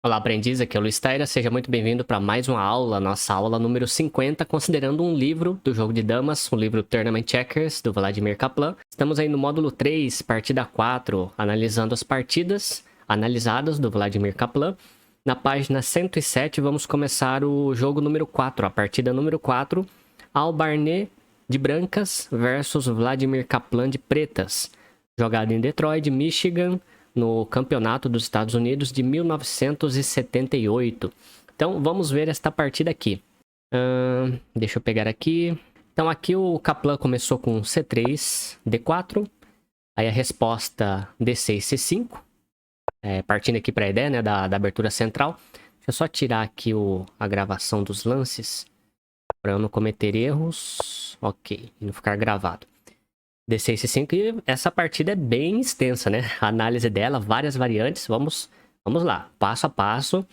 Olá, aprendiz, aqui é o Luiz Taira, seja muito bem-vindo para mais uma aula, nossa aula número 50, considerando um livro do jogo de damas, o livro Tournament Checkers, do Vladimir Kaplan. Estamos aí no módulo 3, partida 4, analisando as partidas analisadas do Vladimir Kaplan. Na página 107, vamos começar o jogo número 4, a partida número 4, Al Barnet de brancas versus Vladimir Kaplan de pretas, jogado em Detroit, Michigan, no Campeonato dos Estados Unidos de 1978. Então, vamos ver esta partida aqui. Deixa eu pegar aqui. Então, aqui o Kaplan começou com C3, D4. Aí a resposta D6, C5. Partindo aqui para a ideia, né, da abertura central. Deixa eu só tirar aqui a gravação dos lances, para eu não cometer erros. Ok, e não ficar gravado. D6, C5, e essa partida é bem extensa, né? A análise dela, várias variantes. Vamos lá, passo a passo,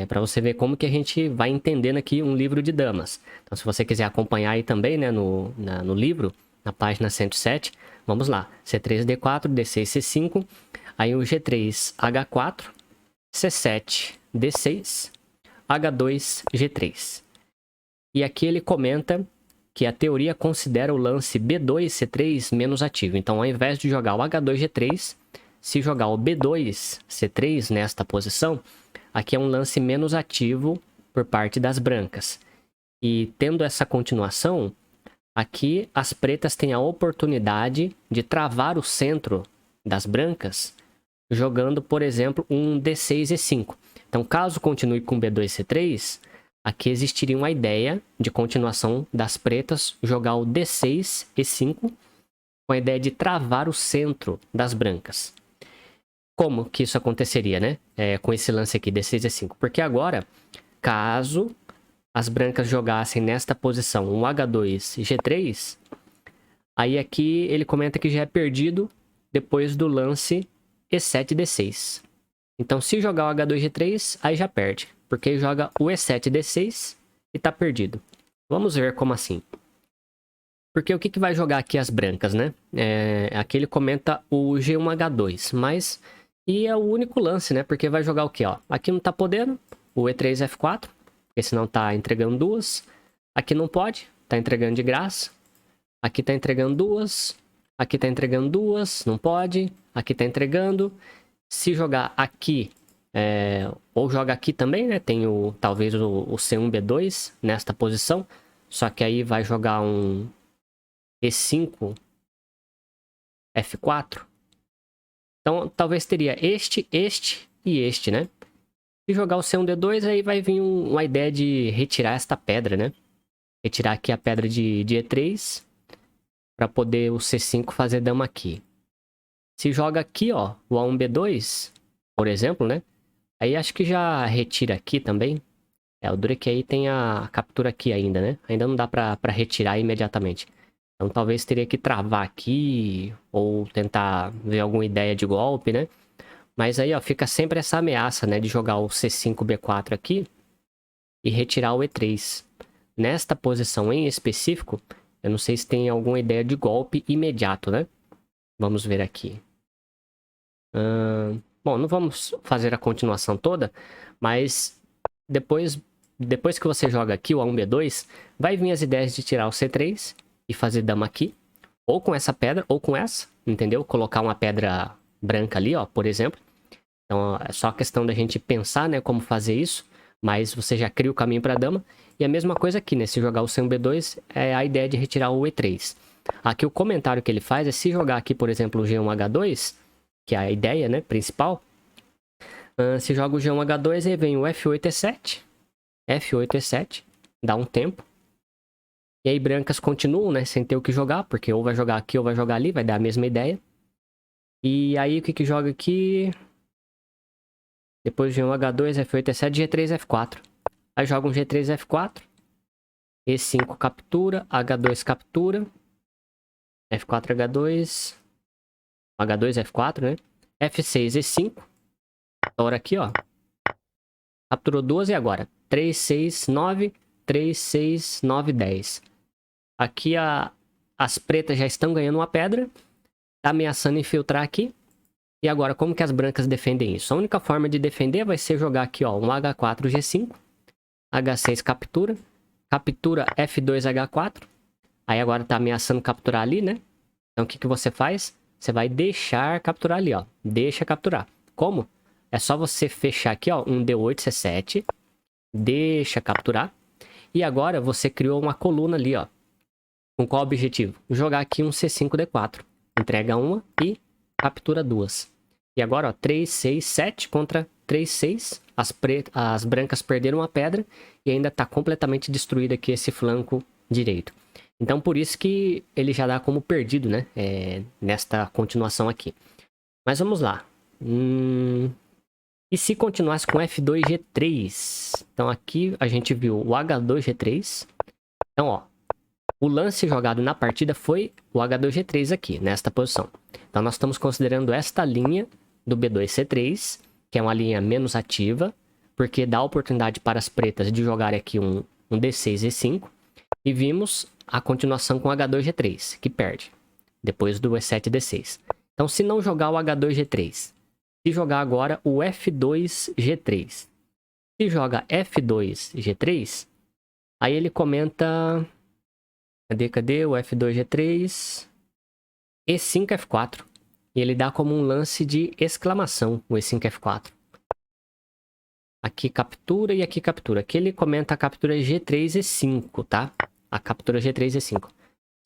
para você ver como que a gente vai entendendo aqui um livro de damas. Então, se você quiser acompanhar aí também, né, no livro, na página 107, vamos lá. C3, D4, D6, C5, aí o G3, H4, C7, D6, H2, G3. E aqui ele comenta que a teoria considera o lance B2, C3 menos ativo. Então, ao invés de jogar o H2, G3, se jogar o B2, C3 nesta posição, aqui é um lance menos ativo por parte das brancas. E tendo essa continuação, aqui as pretas têm a oportunidade de travar o centro das brancas, jogando, por exemplo, um D6, E5. Então, caso continue com B2, C3... aqui existiria uma ideia de continuação das pretas jogar o D6, E5, com a ideia de travar o centro das brancas. Como que isso aconteceria, né? Com esse lance aqui, D6, E5. Porque agora, caso as brancas jogassem nesta posição um H2, G3, aí aqui ele comenta que já é perdido depois do lance E7, D6. Então, se jogar o H2, G3, aí já perde. Porque ele joga o E7, D6 e tá perdido. Vamos ver como assim. Porque o que vai jogar aqui as brancas, né? Aqui ele comenta o G1, H2. Mas, e é o único lance, né? Porque vai jogar o quê, ó? Aqui não tá podendo. O E3, F4. Porque senão tá entregando duas. Aqui não pode. Tá entregando de graça. Aqui tá entregando duas. Aqui tá entregando duas. Não pode. Aqui tá entregando. Se jogar aqui, ou joga aqui também, né? Tem talvez o C1, B2 nesta posição. Só que aí vai jogar um E5, F4. Então, talvez teria este e este, né? Se jogar o C1, D2, aí vai vir uma ideia de retirar esta pedra, né? Retirar aqui a pedra de E3, para poder o C5 fazer dama aqui. Se joga aqui, ó, o A1, B2, por exemplo, né? Aí acho que já retira aqui também. O duro é que aí tem a captura aqui ainda, né? Ainda não dá pra retirar imediatamente. Então talvez teria que travar aqui, ou tentar ver alguma ideia de golpe, né? Mas aí, ó, fica sempre essa ameaça, né? De jogar o C5, B4 aqui e retirar o E3. Nesta posição em específico, eu não sei se tem alguma ideia de golpe imediato, né? Vamos ver aqui. Bom, não vamos fazer a continuação toda, mas depois que você joga aqui o A1, B2, vai vir as ideias de tirar o C3 e fazer dama aqui, ou com essa pedra, ou com essa, entendeu? Colocar uma pedra branca ali, ó, por exemplo. Então é só questão da gente pensar, né, como fazer isso, mas você já cria o caminho para dama. E a mesma coisa aqui, né, se jogar o C1, B2, é a ideia de retirar o E3. Aqui o comentário que ele faz é se jogar aqui, por exemplo, o G1, H2, que é a ideia, né, principal. Se joga o G1, H2, aí vem o F8, E7. F8, E7. Dá um tempo. E aí brancas continuam, né, sem ter o que jogar, porque ou vai jogar aqui ou vai jogar ali, vai dar a mesma ideia. E aí o que joga aqui? Depois G1, H2, F8, E7, G3, F4. Aí joga um G3, F4. E5 captura, H2 captura. F4, H2. H2, F4, né? F6, E5. Agora aqui, ó. Capturou duas e agora? 3, 6, 9. 3, 6, 9, 10. Aqui as pretas já estão ganhando uma pedra. Tá ameaçando infiltrar aqui. E agora, como que as brancas defendem isso? A única forma de defender vai ser jogar aqui, ó, um H4, G5, H6 captura, captura F2, H4. Aí agora tá ameaçando capturar ali, né? Então o que que você faz? Você vai deixar capturar ali, ó. Deixa capturar. Como? É só você fechar aqui, ó, um D8, C7. Deixa capturar. E agora você criou uma coluna ali, ó. Com qual objetivo? Jogar aqui um C5, D4. Entrega uma e captura duas. E agora, ó, 3, 6, 7 contra 3, 6. As brancas perderam uma pedra e ainda tá completamente destruído aqui esse flanco direito. Então, por isso que ele já dá como perdido, né? Nesta continuação aqui. Mas vamos lá. E se continuasse com F2, G3? Então, aqui a gente viu o H2, G3. Então, ó. O lance jogado na partida foi o H2, G3 aqui, nesta posição. Então, nós estamos considerando esta linha do B2, C3, que é uma linha menos ativa, porque dá oportunidade para as pretas de jogarem aqui um D6, E5. E vimos a continuação com H2, G3, que perde, depois do E7, D6. Então, se não jogar o H2, G3, se jogar agora o F2, G3, se joga F2, G3, aí ele comenta... Cadê o F2, G3? E5, F4. E ele dá como um lance de exclamação, o E5, F4. Aqui captura e aqui captura. Aqui ele comenta a captura G3, E5, tá? A captura G3, E5.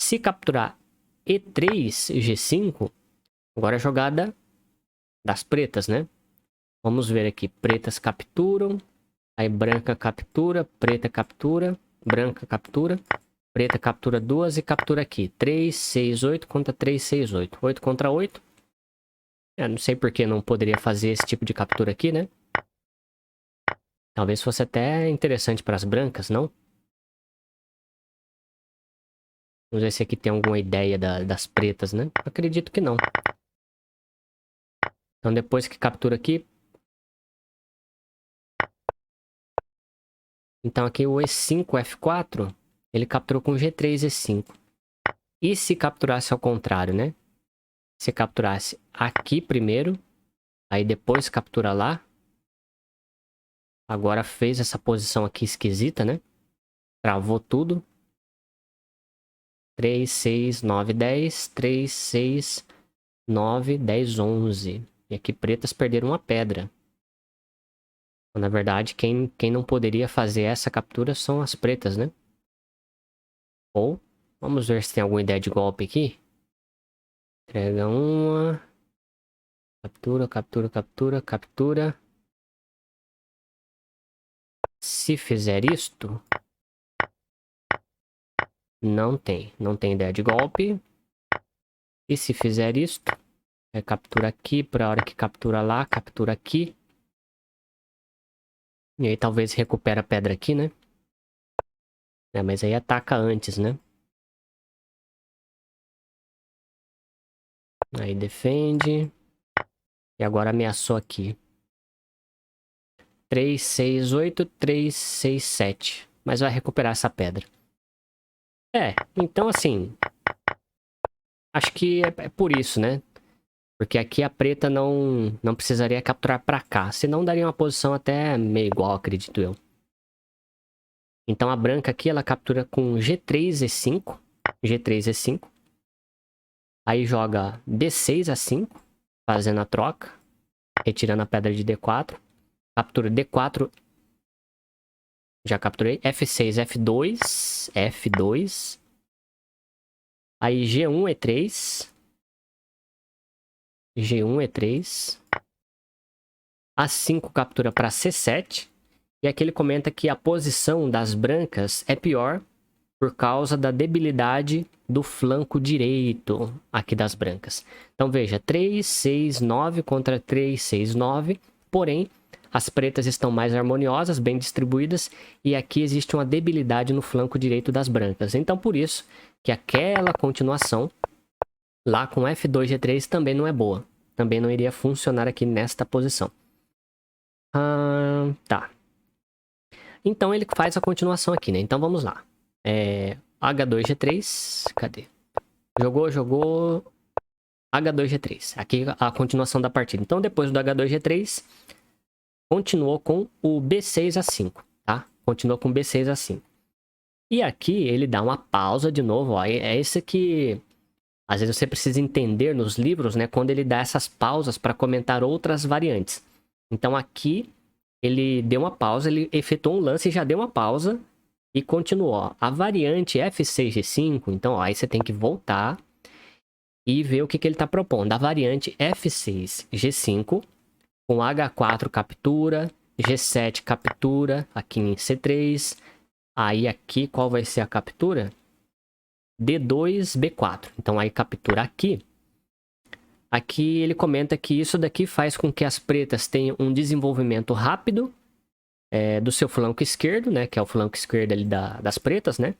Se capturar E3, G5, agora é a jogada das pretas, né? Vamos ver aqui. Pretas capturam. Aí branca captura, preta captura, branca captura. Preta captura duas e captura aqui. 3, 6, 8 contra 3, 6, 8. 8 contra 8. Não sei por que não poderia fazer esse tipo de captura aqui, né? Talvez fosse até interessante para as brancas, não? Vamos ver se aqui tem alguma ideia das pretas, né? Acredito que não. Então depois que captura aqui... Então aqui o E5, F4, ele capturou com G3, E5. E se capturasse ao contrário, né? Se capturasse aqui primeiro, aí depois captura lá. Agora fez essa posição aqui esquisita, né? Travou tudo. 3, 6, 9, 10. 3, 6, 9, 10, 11. E aqui pretas perderam uma pedra. Na verdade, quem não poderia fazer essa captura são as pretas, né? Ou, vamos ver se tem alguma ideia de golpe aqui. Entrega uma. Captura, captura, captura, captura. Se fizer isto... Não tem ideia de golpe. E se fizer isto, captura aqui, para a hora que captura lá, captura aqui. E aí talvez recupera a pedra aqui, né? Mas aí ataca antes, né? Aí defende. E agora ameaçou aqui. 3, 6, 8, 3, 6, 7. Mas vai recuperar essa pedra. Então assim... Acho que é por isso, né? Porque aqui a preta não precisaria capturar pra cá. Senão daria uma posição até meio igual, acredito eu. Então a branca aqui, ela captura com G3, E5. G3, E5. Aí joga D6, A5. Fazendo a troca. Retirando a pedra de D4. Captura D4. Já capturei. F6, F2. F2. Aí G1, E3. G1, E3. A5 captura para C7. E aqui ele comenta que a posição das brancas é pior por causa da debilidade do flanco direito aqui das brancas. Então veja, 3, 6, 9 contra 3, 6, 9. Porém, as pretas estão mais harmoniosas, bem distribuídas. E aqui existe uma debilidade no flanco direito das brancas. Então por isso que aquela continuação lá com F2, G3 também não é boa. Também não iria funcionar aqui nesta posição. Tá. Então ele faz a continuação aqui, né? Então vamos lá. H2, G3. Cadê? Jogou. H2G3. Aqui a continuação da partida. Então, depois do H2G3, continuou com o B6A5, tá? Continuou com o B6A5. E aqui ele dá uma pausa de novo, ó. É esse que às vezes você precisa entender nos livros, né? Quando ele dá essas pausas para comentar outras variantes. Então aqui ele deu uma pausa, ele efetuou um lance e já deu uma pausa e continuou. Ó. A variante F6G5, então ó, aí você tem que voltar e ver o que ele está propondo. A variante F6G5 com H4 captura, G7 captura, aqui em C3. Aí aqui qual vai ser a captura? D2, B4. Então aí captura aqui. Aqui ele comenta que isso daqui faz com que as pretas tenham um desenvolvimento rápido do seu flanco esquerdo, né? Que é o flanco esquerdo ali das pretas, né?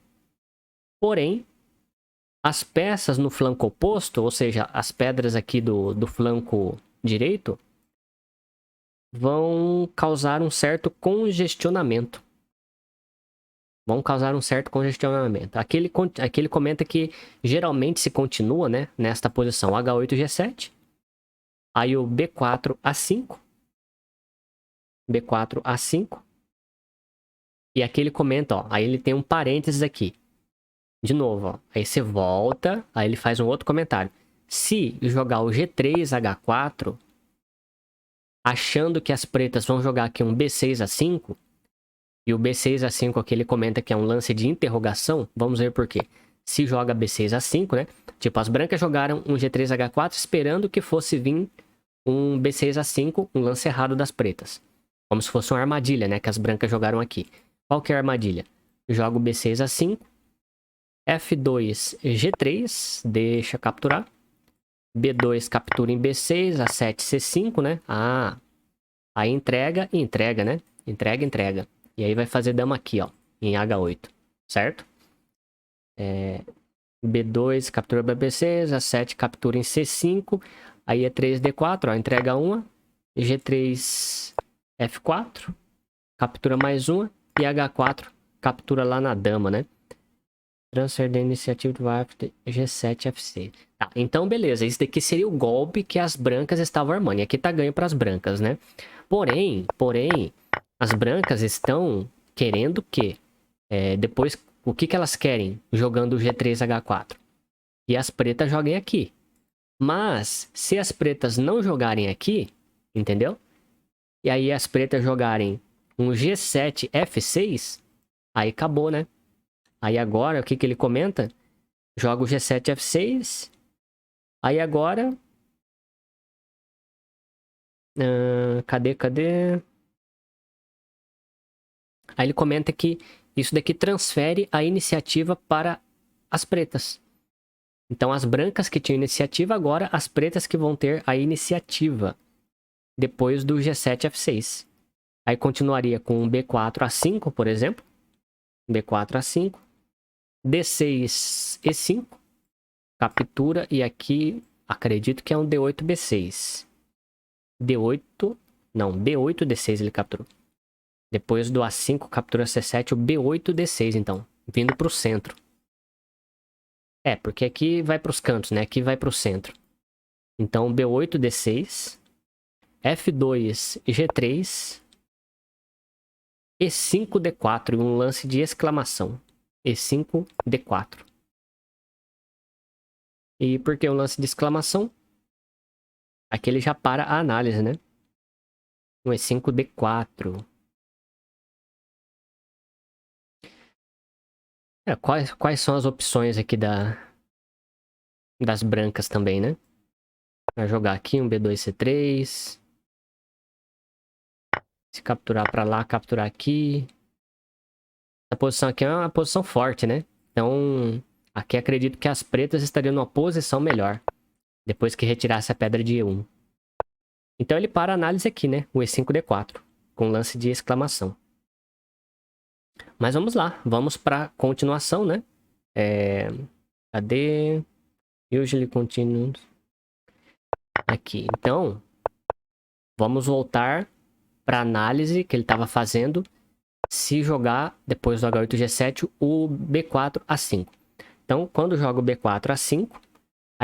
Porém, as peças no flanco oposto, ou seja, as pedras aqui do flanco direito, vão causar um certo congestionamento. Aqui ele comenta que geralmente se continua, né, nesta posição H8G7. Aí o B4A5. B4A5. E aqui ele comenta, ó. Aí ele tem um parênteses aqui. De novo, ó. Aí você volta. Aí ele faz um outro comentário. Se jogar o G3H4, achando que as pretas vão jogar aqui um B6A5, e o B6A5 aqui ele comenta que é um lance de interrogação. Vamos ver por quê. Se joga B6A5, né? Tipo, as brancas jogaram um G3H4 esperando que fosse vir um B6A5, um lance errado das pretas. Como se fosse uma armadilha, né? Que as brancas jogaram aqui. Qual que é a armadilha? Joga o B6A5. F2, G3. Deixa capturar. B2 captura em B6. A7, C5, né? Ah. Aí entrega, né? Entrega. E aí vai fazer dama aqui, ó. Em H8. Certo? B2 captura B6. A7 captura em C5. Aí é 3D4, ó. Entrega uma. G3, F4. Captura mais uma. E H4 captura lá na dama, né? Transfer da iniciativa do G7, F6. Tá, então beleza. Esse daqui seria o golpe que as brancas estavam armando. E aqui tá ganho para as brancas, né? Porém, as brancas estão querendo que depois, o que elas querem jogando o G3H4? Que as pretas joguem aqui. Mas, se as pretas não jogarem aqui, entendeu? E aí as pretas jogarem um G7, F6, aí acabou, né? Aí agora, o que ele comenta? Joga o G7, F6. Aí agora... cadê? Aí ele comenta que isso daqui transfere a iniciativa para as pretas. Então, as brancas que tinham iniciativa, agora as pretas que vão ter a iniciativa. Depois do G7, F6. Aí continuaria com um B4A5, por exemplo. B4A5. D6, E5. Captura. E aqui, acredito que é um D8, B6. D8... Não, B8, D6 ele capturou. Depois do A5, captura C7, o B8, D6, então. Vindo para o centro. Porque aqui vai para os cantos, né? Aqui vai para o centro. Então, B8, D6. F2, G3. E5, D4. E um lance de exclamação. E5, D4. E por que o lance de exclamação? Aqui ele já para a análise, né? Um E5, D4. Quais são as opções aqui das brancas também, né? Vai jogar aqui um B2, C3. Se capturar pra lá, capturar aqui. Essa posição aqui é uma posição forte, né? Então, aqui acredito que as pretas estariam numa posição melhor. Depois que retirasse a pedra de E1. Então ele para a análise aqui, né? O E5, D4. Com lance de exclamação. Mas vamos lá. Vamos pra continuação, né? Cadê? Usually continues. Aqui. Então, vamos voltar para a análise que ele estava fazendo se jogar, depois do H8G7, o B4A5. Então, quando joga o B4A5,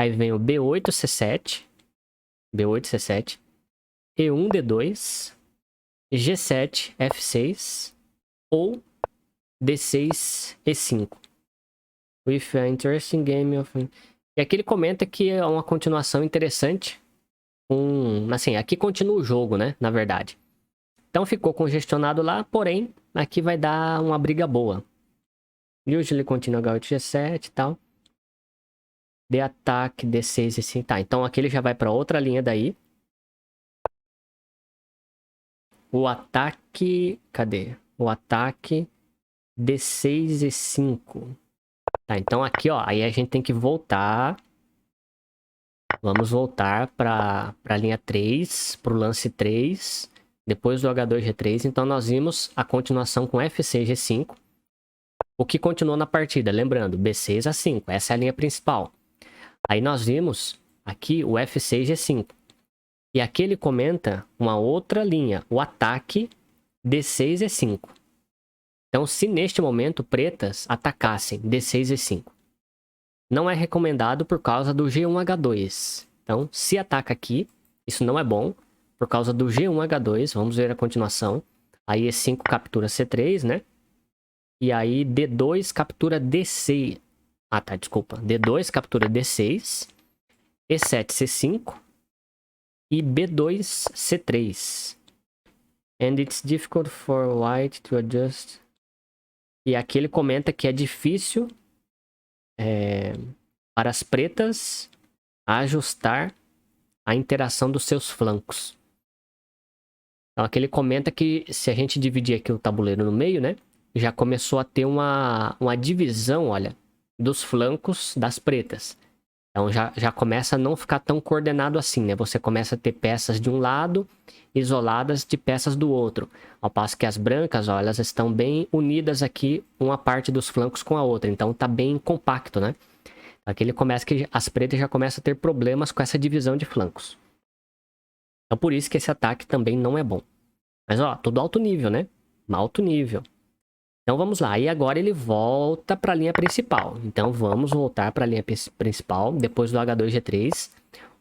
Aí vem o B8, C7. B8, C7. E1, D2. G7, F6. Ou D6, E5. With an interesting game of... E aqui ele comenta que é uma continuação interessante. Assim, aqui continua o jogo, né? Na verdade. Então ficou congestionado lá, porém, aqui vai dar uma briga boa. Usually continua H8, G7 e tal. D ataque, D6 e assim. Tá, então aqui ele já vai para outra linha daí. O ataque... Cadê? O ataque D6 e 5. Tá, então aqui, ó. Aí a gente tem que voltar. Vamos voltar para a linha 3, para o lance 3. Depois do H2, G3. Então nós vimos a continuação com F6, G5. O que continuou na partida, lembrando, B6 a 5, essa é a linha principal. Aí nós vimos aqui o F6, G5. E aqui ele comenta uma outra linha, o ataque D6, E5. Então, se neste momento pretas atacassem D6, E5, não é recomendado por causa do G1, H2. Então, se ataca aqui, isso não é bom, por causa do G1, H2. Vamos ver a continuação. Aí E5 captura C3, né? E aí D2 captura D6. Ah, tá, desculpa. D2 captura D6. E7, C5. E B2, C3. And it's difficult for white to adjust. E aqui ele comenta que é difícil para as pretas ajustar a interação dos seus flancos. Então aqui ele comenta que se a gente dividir aqui o tabuleiro no meio, né? Já começou a ter uma divisão, olha, dos flancos das pretas. Então já começa a não ficar tão coordenado assim, né? Você começa a ter peças de um lado isoladas de peças do outro. Ao passo que as brancas, ó, elas estão bem unidas aqui, uma parte dos flancos com a outra. Então tá bem compacto, né? Aqui ele começa que as pretas já começam a ter problemas com essa divisão de flancos. Então por isso que esse ataque também não é bom. Mas ó, tudo alto nível, né? Alto nível. Então vamos lá, e agora ele volta para a linha principal. Então vamos voltar para a linha principal, depois do H2, G3,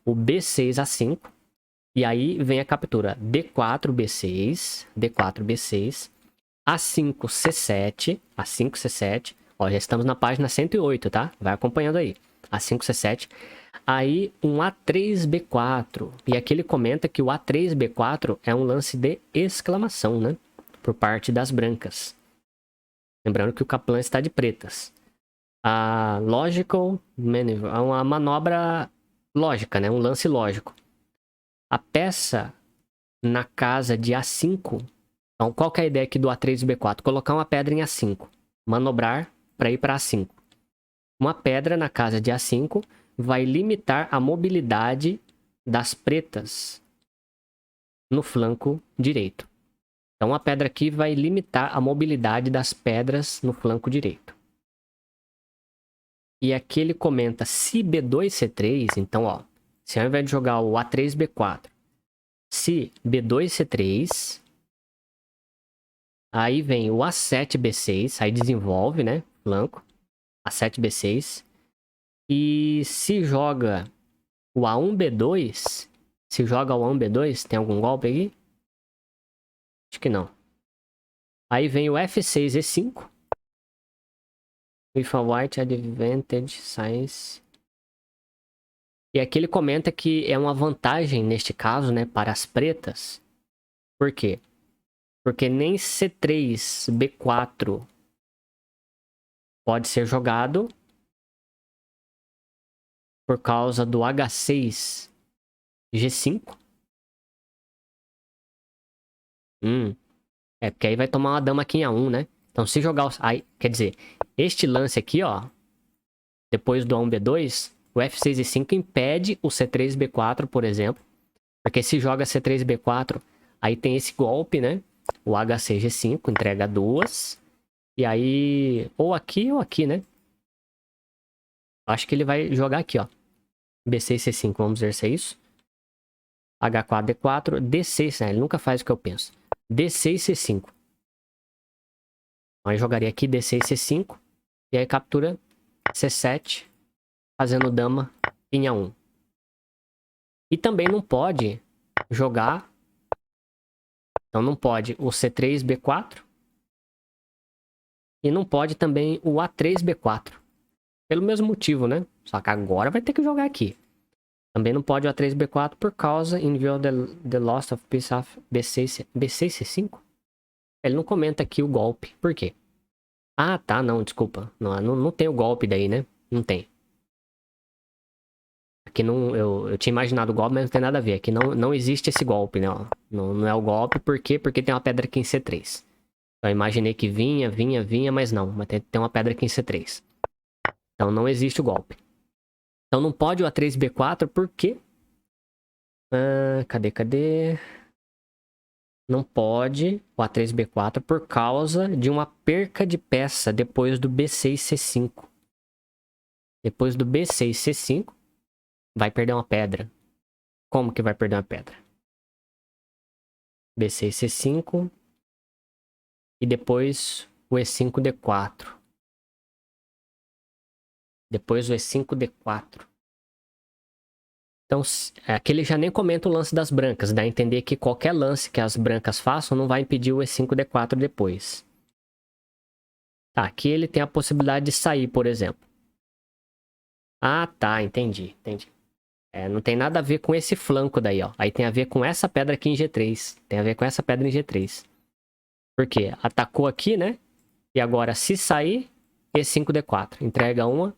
o B6, A5, e aí vem a captura D4, B6, D4, B6, A5, C7, A5, C7, ó, já estamos na página 108, tá? Vai acompanhando aí, A5, C7, aí um A3, B4, e aqui ele comenta que o A3, B4 é um lance de exclamação, né? Por parte das brancas. Lembrando que o Kaplan está de pretas. A Logical Maneuver é uma manobra lógica, né? Um lance lógico. A peça na casa de A5. Então, qual que é a ideia aqui do A3 e B4? Colocar uma pedra em A5. Manobrar para ir para A5. Uma pedra na casa de A5 vai limitar a mobilidade das pretas no flanco direito. Então, a pedra aqui vai limitar a mobilidade das pedras no flanco direito. E aqui ele comenta, se B2, C3, então, ó, se ao invés de jogar o A3, B4, se B2, C3, aí vem o A7, B6, aí desenvolve, né, flanco, A7, B6, e se joga o A1, B2, se joga o A1, B2, tem algum golpe aqui? Acho que não. Aí vem o F6, E5. With a white advantage science. E aqui ele comenta que é uma vantagem, neste caso, né, para as pretas. Por quê? Porque nem C3, B4 pode ser jogado por causa do H6, G5. É, porque aí vai tomar uma dama aqui em A1, né? Então se jogar... Aí, quer dizer, este lance aqui, ó, depois do A1, B2, o F6 e 5 impede o C3, B4, por exemplo. Porque se joga C3, B4, aí tem esse golpe, né? O H6, G5, entrega duas. E aí, ou aqui, né? Acho que ele vai jogar aqui, ó. B6, C5, vamos ver se é isso. H4, D4, D6, né? Ele nunca faz o que eu penso. D6, C5. Aí jogaria aqui D6, C5. E aí captura C7, fazendo dama Linha 1. E também não pode jogar... Então não pode o C3, B4. E não pode também o A3, B4. Pelo mesmo motivo, né? Só que agora vai ter que jogar aqui. Também não pode o A3, B4 por causa in view of the loss of piece of B6, B6, C5. Ele não comenta aqui o golpe. Por quê? Ah, tá, não, desculpa. Não tem o golpe daí, né? Não tem. Aqui não, eu tinha imaginado o golpe, mas não tem nada a ver. Aqui não existe esse golpe, né? Ó. Não é o golpe, por quê? Porque tem uma pedra aqui em C3. Eu imaginei que vinha, mas não. Mas tem uma pedra aqui em C3. Então não existe o golpe. Então não pode o A3, B4, por quê? Cadê? Não pode o A3, B4 por causa de uma perca de peça depois do B6, C5. Depois do B6, C5, vai perder uma pedra. Como que vai perder uma pedra? B6, C5. E depois o E5, D4. Depois o E5, D4. Então, aqui ele já nem comenta o lance das brancas. Dá a entender que qualquer lance que as brancas façam não vai impedir o E5, D4 depois. Tá, aqui ele tem a possibilidade de sair, por exemplo. Ah, tá, entendi. Não tem nada a ver com esse flanco daí, ó. Aí tem a ver com essa pedra aqui em G3. Tem a ver com essa pedra em G3. Por quê? Atacou aqui, né? E agora, se sair, E5, D4. Entrega uma,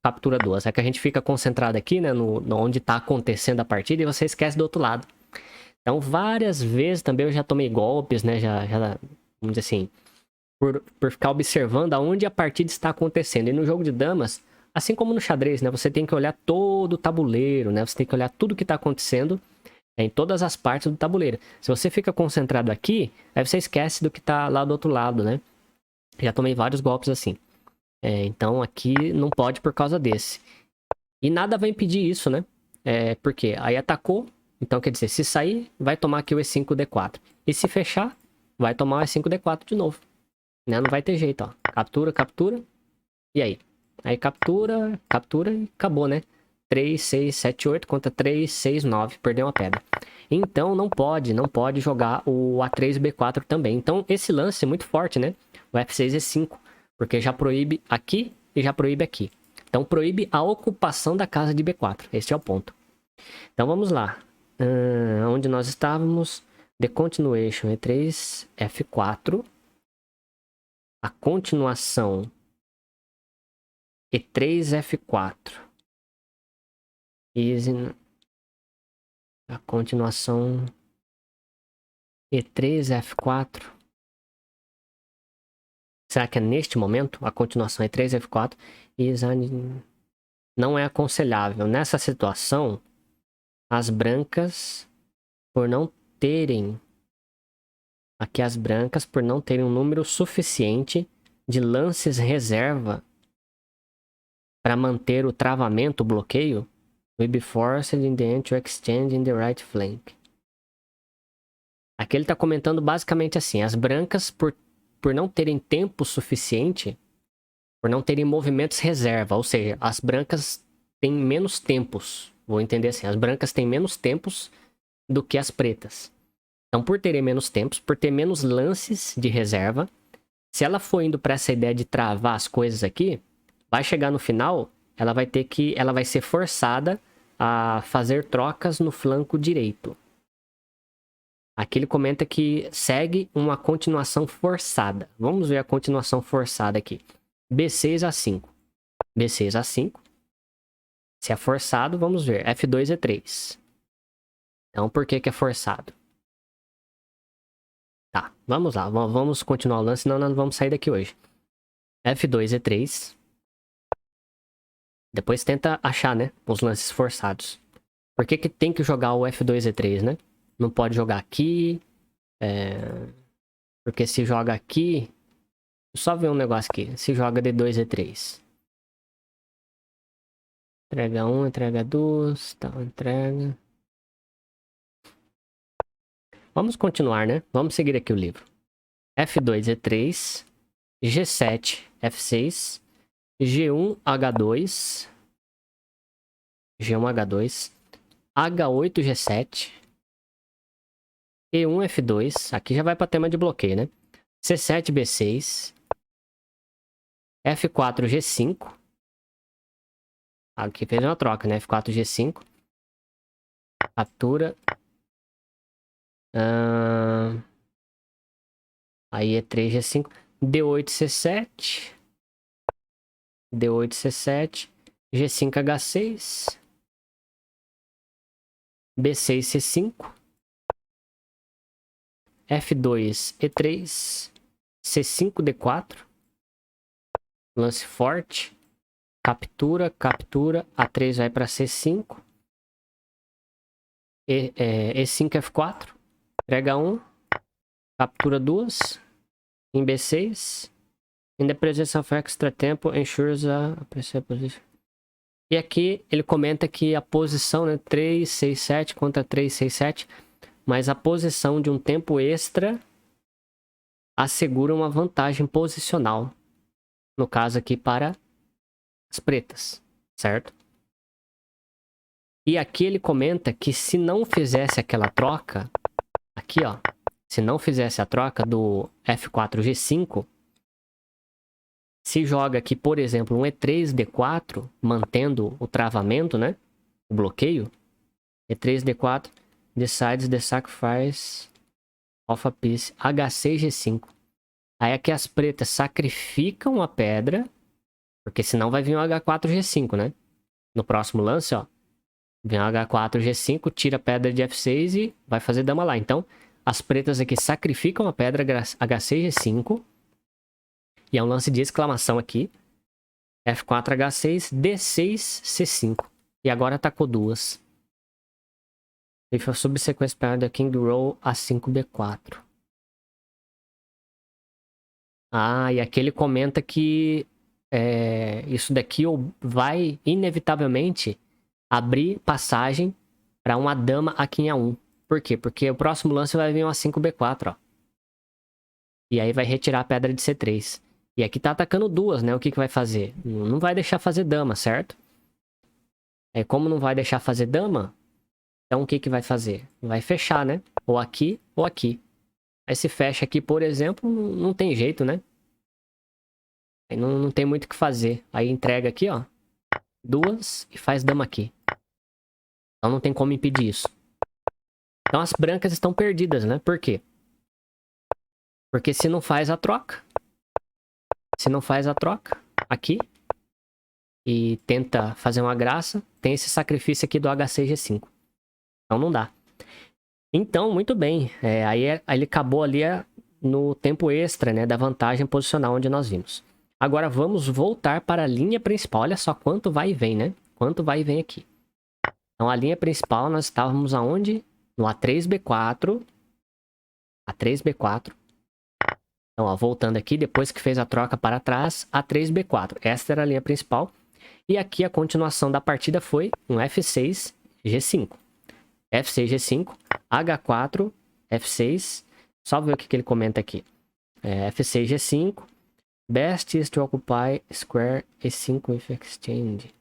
captura duas. É que a gente fica concentrado aqui, né? No onde tá acontecendo a partida e você esquece do outro lado. Então, várias vezes também eu já tomei golpes, né? Já vamos dizer assim, por ficar observando aonde a partida está acontecendo. E no jogo de damas, assim como no xadrez, né? Você tem que olhar todo o tabuleiro, né? Você tem que olhar tudo que está acontecendo em todas as partes do tabuleiro. Se você fica concentrado aqui, aí você esquece do que está lá do outro lado, né? Já tomei vários golpes assim. Então aqui não pode por causa desse. E nada vai impedir isso, né? Porque aí atacou, então quer dizer, se sair, vai tomar aqui o E5, D4. E se fechar, vai tomar o E5, D4 de novo. Né? Não vai ter jeito, ó. Captura. E aí? Aí captura e acabou, né? 3, 6, 7, 8 contra 3, 6, 9. Perdeu uma pedra. Então não pode jogar o A3 e B4 também. Então esse lance é muito forte, né? O F6 e 5. Porque já proíbe aqui e já proíbe aqui. Então proíbe a ocupação da casa de B4. Esse é o ponto. Então vamos lá. Onde nós estávamos? The continuation E3, F4. A continuação E3, F4. A continuação E3, F4. Será que é neste momento? A continuação E3, F4. Não é aconselhável. Nessa situação, as brancas, por não terem... Aqui as brancas, por não terem um número suficiente de lances reserva para manter o travamento, o bloqueio, will be forced in the end to extend in the right flank. Aqui ele está comentando basicamente assim, as brancas, por não terem tempo suficiente, por não terem movimentos reserva, ou seja, as brancas têm menos tempos, vou entender assim, as brancas têm menos tempos do que as pretas. Então, por terem menos tempos, por ter menos lances de reserva, se ela for indo para essa ideia de travar as coisas aqui, vai chegar no final, ela vai ser forçada a fazer trocas no flanco direito. Aqui ele comenta que segue uma continuação forçada. Vamos ver a continuação forçada aqui. B6 a 5. B6 a 5. Se é forçado, vamos ver. F2 E3. Então, por que é forçado? Tá, vamos lá. Vamos continuar o lance, senão nós não vamos sair daqui hoje. F2 E3. Depois tenta achar, né? Os lances forçados. Por que tem que jogar o F2 E3, né? Não pode jogar aqui. Porque se joga aqui... Só ver um negócio aqui. Se joga D2 E3. Entrega 1, entrega 2. Tá, entrega... Vamos continuar, né? Vamos seguir aqui o livro. F2 E3. G7 F6. G1 H2. G1, H2. H8, G7. E1, F2. Aqui já vai para tema de bloqueio, né? C7, B6. F4, G5. Aqui fez uma troca, né? F4, G5. Captura. Aí E3, G5. D8, C7. D8, C7. G5, H6. B6, C5. F2, E3. C5, D4. Lance forte. Captura, captura. A3 vai para C5. E5, F4. Prega 1. Captura 2. Em B6. In the presence of extra tempo, ensures a position. E aqui ele comenta que a posição, né? 3, 6, 7 contra 3, 6, 7. Mas a posição de um tempo extra assegura uma vantagem posicional. No caso aqui para as pretas, certo? E aqui ele comenta que se não fizesse aquela troca, aqui ó, se não fizesse a troca do F4 G5, se joga aqui, por exemplo, um E3 D4, mantendo o travamento, né? O bloqueio. E3 D4 decides the sacrifice of a piece H6 G5. Aí aqui as pretas sacrificam a pedra, porque senão vai vir um H4 G5, né? No próximo lance, ó, vem um H4 G5, tira a pedra de F6 e vai fazer dama lá. Então, as pretas aqui sacrificam a pedra H6 G5. E é um lance de exclamação aqui. F4 H6, D6 C5. E agora atacou duas. If a subsequent pair the king roll A5 B4. Ah, e aqui ele comenta que isso daqui vai inevitavelmente abrir passagem para uma dama aqui em A1. Por quê? Porque o próximo lance vai vir um A5 B4, ó. E aí vai retirar a pedra de C3. E aqui tá atacando duas, né? O que vai fazer? Não vai deixar fazer dama, certo? Como não vai deixar fazer dama, então o que vai fazer? Vai fechar, né? Ou aqui, ou aqui. Aí se fecha aqui, por exemplo, não tem jeito, né? Aí não tem muito o que fazer. Aí entrega aqui, ó. Duas e faz dama aqui. Então não tem como impedir isso. Então as brancas estão perdidas, né? Por quê? Porque se não faz a troca... Se não faz a troca aqui e tenta fazer uma graça, tem esse sacrifício aqui do H6 G5. Então não dá. Então, muito bem. Aí ele acabou ali no tempo extra, né, da vantagem posicional onde nós vimos. Agora vamos voltar para a linha principal. Olha só quanto vai e vem, né? Quanto vai e vem aqui. Então a linha principal nós estávamos aonde? No A3B4. A3B4. Então, ó, voltando aqui, depois que fez a troca para trás, A3B4. Esta era a linha principal. E aqui a continuação da partida foi um F6, G5. F6, G5, H4, F6. Só ver o que ele comenta aqui. F6, G5. Best is to occupy square E5 with exchange.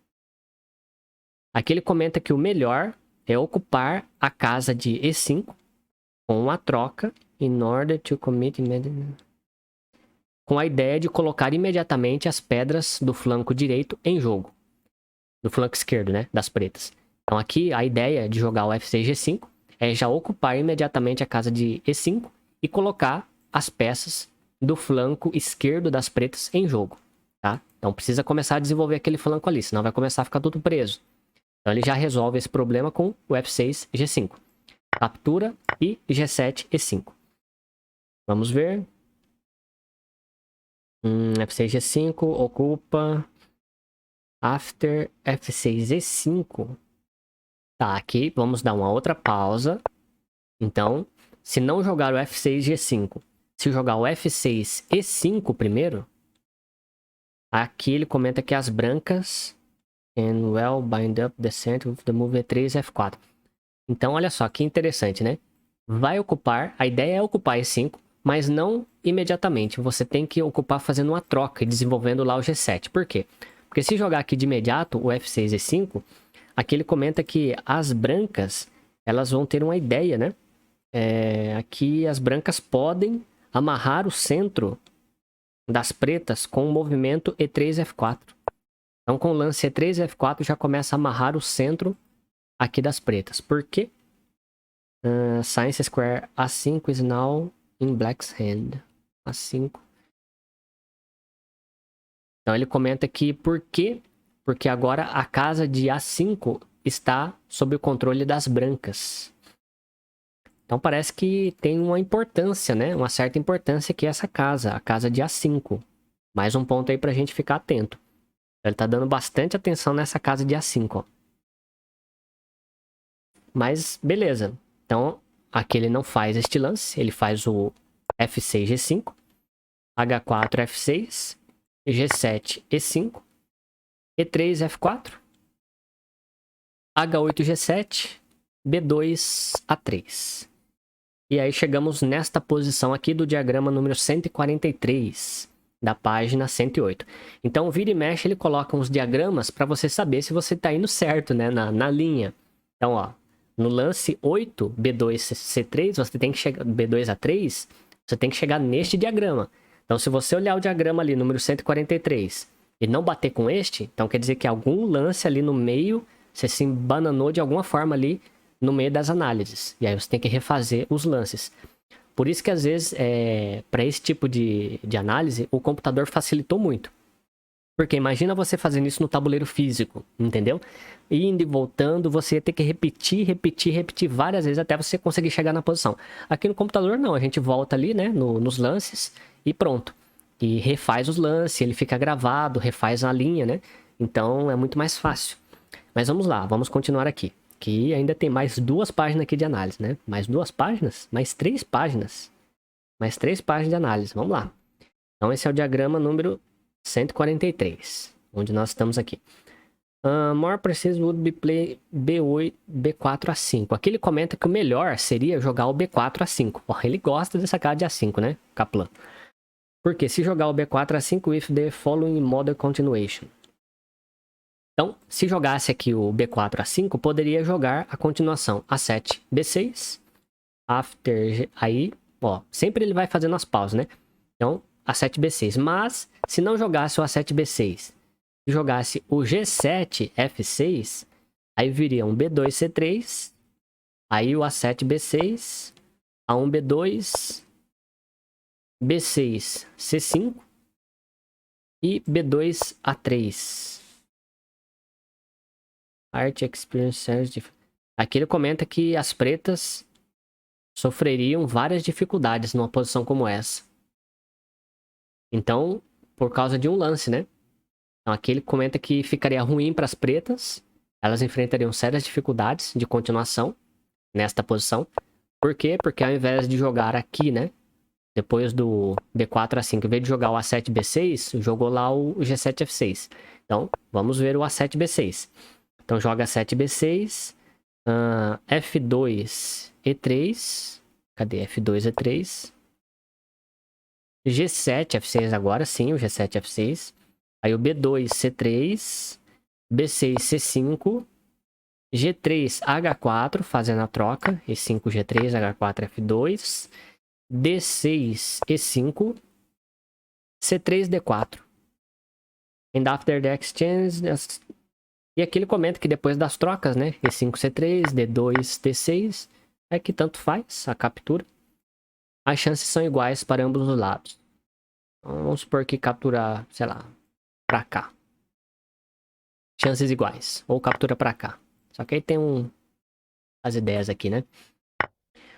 Aqui ele comenta que o melhor é ocupar a casa de E5 com uma troca in order to commit immediately. Com a ideia de colocar imediatamente as pedras do flanco direito em jogo. Do flanco esquerdo, né? Das pretas. Então aqui a ideia de jogar o F6, G5 é já ocupar imediatamente a casa de E5 e colocar as peças do flanco esquerdo das pretas em jogo, tá? Então precisa começar a desenvolver aquele flanco ali, senão vai começar a ficar tudo preso. Então ele já resolve esse problema com o F6, G5. Captura e G7, E5. Vamos ver. F6, G5 ocupa after F6, E5. Tá, aqui vamos dar uma outra pausa. Então, se não jogar o F6, G5, se jogar o F6, E5 primeiro, aqui ele comenta que as brancas can well bind up the center with the move E3, F4. Então, olha só, que interessante, né? Vai ocupar, a ideia é ocupar E5, mas não imediatamente. Você tem que ocupar fazendo uma troca e desenvolvendo lá o G7. Por quê? Porque se jogar aqui de imediato o F6, E5, aqui ele comenta que as brancas, elas vão ter uma ideia, né? Aqui as brancas podem amarrar o centro das pretas com o movimento E3, F4. Então, com o lance E3, F4, já começa a amarrar o centro aqui das pretas. Por quê? Science Square A5 is now in black's hand. A5. Então, ele comenta que por quê? Porque agora a casa de A5 está sob o controle das brancas. Então parece que tem uma importância, né? Uma certa importância aqui essa casa, a casa de A5. Mais um ponto aí pra gente ficar atento. Ele tá dando bastante atenção nessa casa de A5, ó. Mas beleza. Então aqui ele não faz este lance, ele faz o F6, G5, H4, F6, G7, E5, E3, F4, H8, G7, B2, A3. E aí chegamos nesta posição aqui do diagrama número 143, da página 108. Então, vira e mexe, ele coloca uns diagramas para você saber se você está indo certo, né, na linha. Então, ó, no lance 8, B2, C3, você tem que chegar, B2 A3, você tem que chegar neste diagrama. Então, se você olhar o diagrama ali, número 143, e não bater com este, então quer dizer que algum lance ali no meio, você se embananou de alguma forma ali, no meio das análises. E aí você tem que refazer os lances. Por isso que às vezes, para esse tipo de análise, o computador facilitou muito. Porque imagina você fazendo isso no tabuleiro físico, entendeu? Indo e voltando, você ia ter que repetir várias vezes até você conseguir chegar na posição. Aqui no computador não, a gente volta ali, né, nos lances e pronto. E refaz os lances, ele fica gravado, refaz a linha, né? Então é muito mais fácil. Mas vamos lá, vamos continuar aqui. Que ainda tem mais 2 páginas aqui de análise, né? Mais 2 páginas? Mais 3 páginas. Mais 3 páginas de análise. Vamos lá. Então, esse é o diagrama número 143, onde nós estamos aqui. More precise would be play B8, B4 A5. Aqui ele comenta que o melhor seria jogar o B4 A5. Ó, ele gosta dessa cara de A5, né? Kaplan. Porque se jogar o B4 A5 with the following model continuation. Então, se jogasse aqui o B4 A5, poderia jogar a continuação A7 B6, after, aí, ó, sempre ele vai fazendo as pausas, né? Então, A7 B6, mas se não jogasse o A7 B6, se jogasse o G7 F6, aí viria um B2 C3, aí o A7 B6, A1 B2, B6 C5 e B2 A3. Art Experience. Aqui ele comenta que as pretas sofreriam várias dificuldades numa posição como essa. Então, por causa de um lance, né? Então aqui ele comenta que ficaria ruim para as pretas. Elas enfrentariam sérias dificuldades de continuação nesta posição. Por quê? Porque ao invés de jogar aqui, né? Depois do B4 A5, em vez de jogar o A7 B6, jogou lá o G7 F6. Então, vamos ver o A7 B6. Então, joga A7 B6, F2 E3, cadê F2 E3? G7 F6 agora, sim, o G7 F6. Aí o B2 C3, B6 C5, G3 H4, fazendo a troca, E5 G3, H4 F2, D6 E5, C3 D4. And after the exchange... E aqui ele comenta que depois das trocas, né? E5, C3, D2, D6, é que tanto faz a captura. As chances são iguais para ambos os lados. Então, vamos supor que captura, sei lá, pra cá. Chances iguais. Ou captura pra cá. Só que aí tem as ideias aqui, né?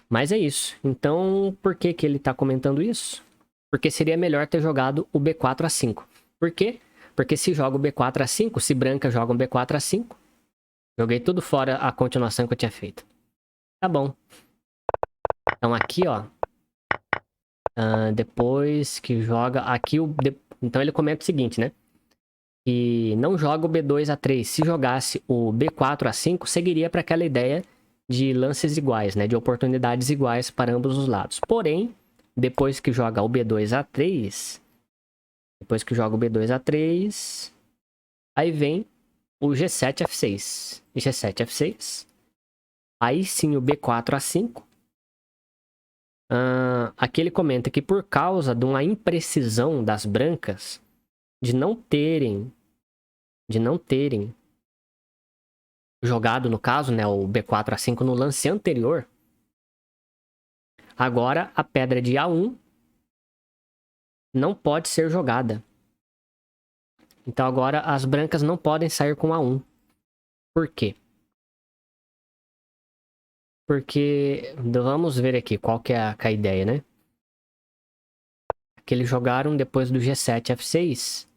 Mas é isso. Então, por que que ele tá comentando isso? Porque seria melhor ter jogado o B4 A5. Por quê? Porque se joga o B4 A5, se branca joga um B4 A5, joguei tudo fora a continuação que eu tinha feito. Tá bom. Então aqui, ó. Depois que joga... Aqui então ele comenta o seguinte, né? Que não joga o B2 A3. Se jogasse o B4 A5, seguiria para aquela ideia de lances iguais, né? De oportunidades iguais para ambos os lados. Porém, depois que joga o B2 A3... Depois que joga o B2 A3, aí vem o G7, F6. G7, F6. Aí sim o B4, A5. Aqui ele comenta que por causa de uma imprecisão das brancas, de não terem jogado, no caso, né, o B4, A5 no lance anterior, agora a pedra de A1 não pode ser jogada. Então agora as brancas não podem sair com A1. Por quê? Porque, vamos ver aqui qual que é a ideia, né? Que eles jogaram depois do G7, F6.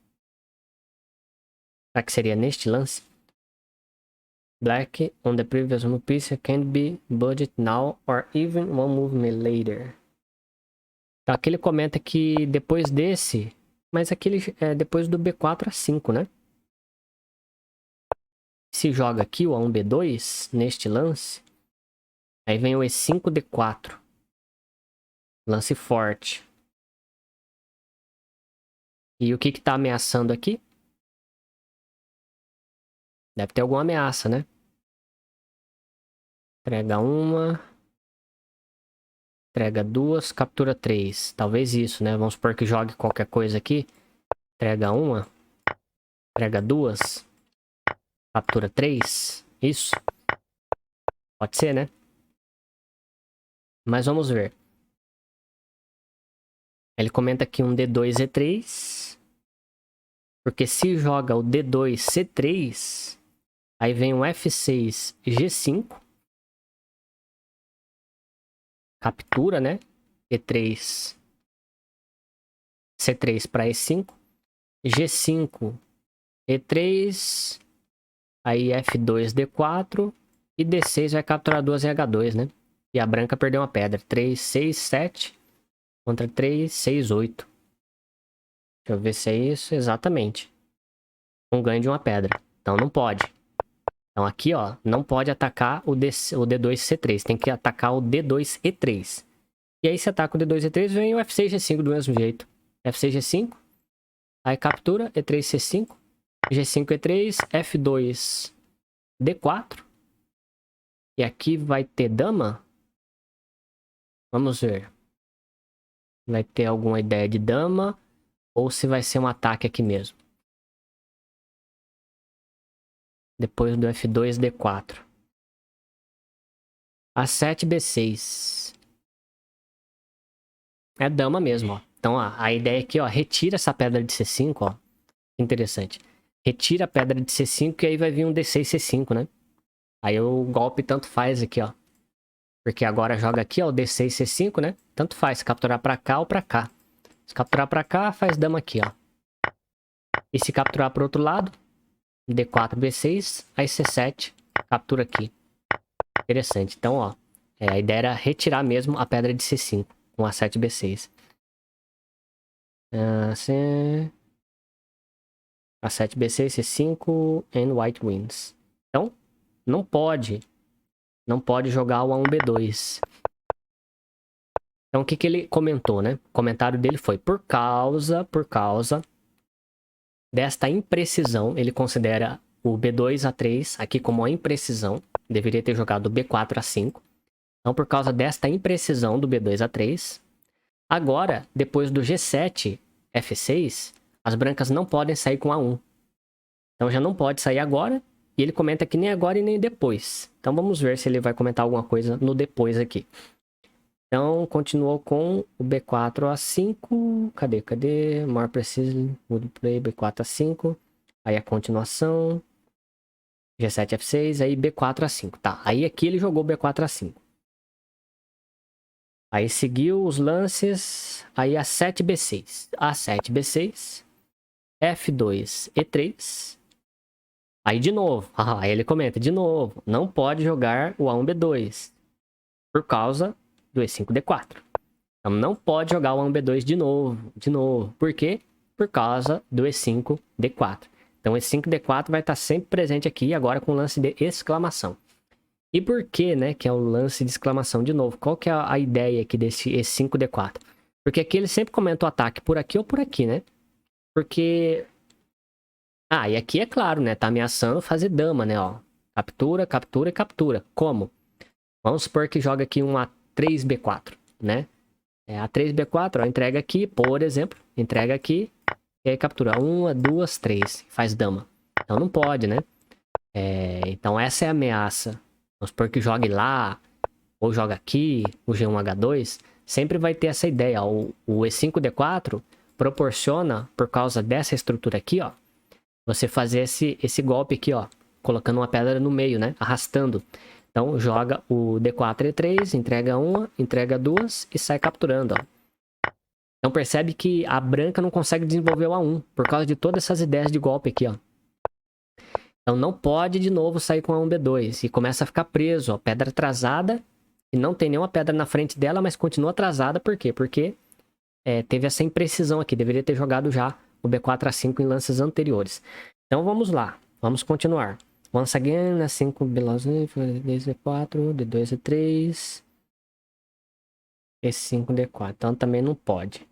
Será que seria neste lance? Black on the previous move piece can be budget now or even one movement later. Então aqui ele comenta que depois desse, mas aquele é depois do B4 A5, né? Se joga aqui o A1 B2 neste lance, aí vem o E5 D4. Lance forte. E o que tá ameaçando aqui? Deve ter alguma ameaça, né? Entrega uma. Entrega duas, captura três. Talvez isso, né? Vamos supor que jogue qualquer coisa aqui. Entrega uma. Entrega duas. Captura três. Isso. Pode ser, né? Mas vamos ver. Ele comenta aqui um D2, E3. Porque se joga o D2, C3, aí vem um F6, G5. Captura, né? E3, C3 para E5. G5, E3. Aí F2, D4. E D6 vai capturar duas em H2, né? E a branca perdeu uma pedra. 3, 6, 7. Contra 3, 6, 8. Deixa eu ver se é isso. Exatamente. Um ganho de uma pedra. Então não pode. Então aqui, ó, não pode atacar o D2 C3. Tem que atacar o D2 E3. E aí se ataca o D2 E3, vem o F6 G5 do mesmo jeito. F6 G5. Aí captura, E3 C5. G5 E3, F2 D4. E aqui vai ter dama. Vamos ver. Vai ter alguma ideia de dama. Ou se vai ser um ataque aqui mesmo. Depois do F2 D4. A7 B6. É dama mesmo, ó. Então, ó, a ideia aqui, ó, retira essa pedra de C5, ó. Interessante. Retira a pedra de C5 e aí vai vir um D6 C5, né? Aí o golpe tanto faz aqui, ó. Porque agora joga aqui, ó, o D6 C5, né? Tanto faz, capturar pra cá ou pra cá. Se capturar pra cá, faz dama aqui, ó. E se capturar pro outro lado, D4 B6, aí C7, captura aqui. Interessante. Então, ó, a ideia era retirar mesmo a pedra de C5 com A7 B6. A7 B6, C5 and white wins. Então, não pode jogar o A1 B2. Então, o que que ele comentou, né? O comentário dele foi por causa desta imprecisão, ele considera o B2 A3 aqui como uma imprecisão. Deveria ter jogado o B4 A5. Então, por causa desta imprecisão do B2 A3, agora, depois do G7 F6, as brancas não podem sair com A1. Então já não pode sair agora. E ele comenta que nem agora e nem depois. Então vamos ver se ele vai comentar alguma coisa no depois aqui. Então continuou com o B4 A5. Cadê? More precision. Would play B4 A5. Aí a continuação. G7 F6. Aí B4 A5. Tá. Aí aqui ele jogou B4 A5. Aí seguiu os lances. Aí A7 B6. A7 B6. F2 E3. Aí de novo. Aí ele comenta de novo. Não pode jogar o A1 B2. Por causa do E5 D4. Então não pode jogar o A1 B2 de novo. Por quê? Por causa do E5 D4. Então o E5 D4 vai estar sempre presente aqui agora com o lance de exclamação. E por que, né, que é o lance de exclamação de novo? Qual que é a ideia aqui desse E5 D4? Porque aqui ele sempre comenta o ataque por aqui ou por aqui, né? Porque Ah, e aqui é claro, né? Tá ameaçando fazer dama, né? Ó, captura, captura e captura. Como? Vamos supor que joga aqui um A3B4, né? É A3B4, ó, entrega aqui, por exemplo. Entrega aqui. E aí captura. Uma, duas, três. Faz dama. Então não pode, né? Então essa é a ameaça. Vamos supor que jogue lá, ou joga aqui, o G1H2. Sempre vai ter essa ideia. O E5D4 proporciona, por causa dessa estrutura aqui, ó, você fazer esse golpe aqui, ó, colocando uma pedra no meio, né? Arrastando. Então joga o D4 E3, entrega uma, entrega duas e sai capturando, ó. Então percebe que a branca não consegue desenvolver o A1 por causa de todas essas ideias de golpe aqui, ó. Então não pode de novo sair com A1 B2 e começa a ficar preso, ó, pedra atrasada e não tem nenhuma pedra na frente dela, mas continua atrasada, por quê? Porque teve essa imprecisão aqui, deveria ter jogado já o B4 A5 em lances anteriores. Então vamos lá, vamos continuar. Once again, A5 Below, D4, D2 E3, E5 D4. Então também não pode.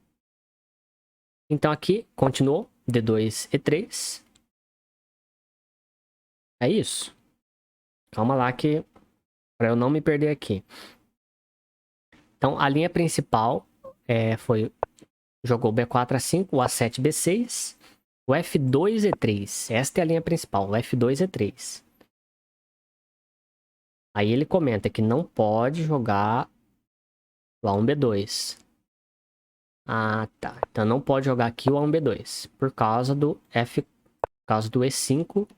Então aqui, continuou, D2 E3. É isso. Calma lá que para eu não me perder aqui. Então a linha principal foi jogou o B4 A5, o A7 B6, o F2 E3. Esta é a linha principal, o F2 E3. Aí ele comenta que não pode jogar o A1 B2. Ah, tá. Então não pode jogar aqui o A1 B2 por causa do E5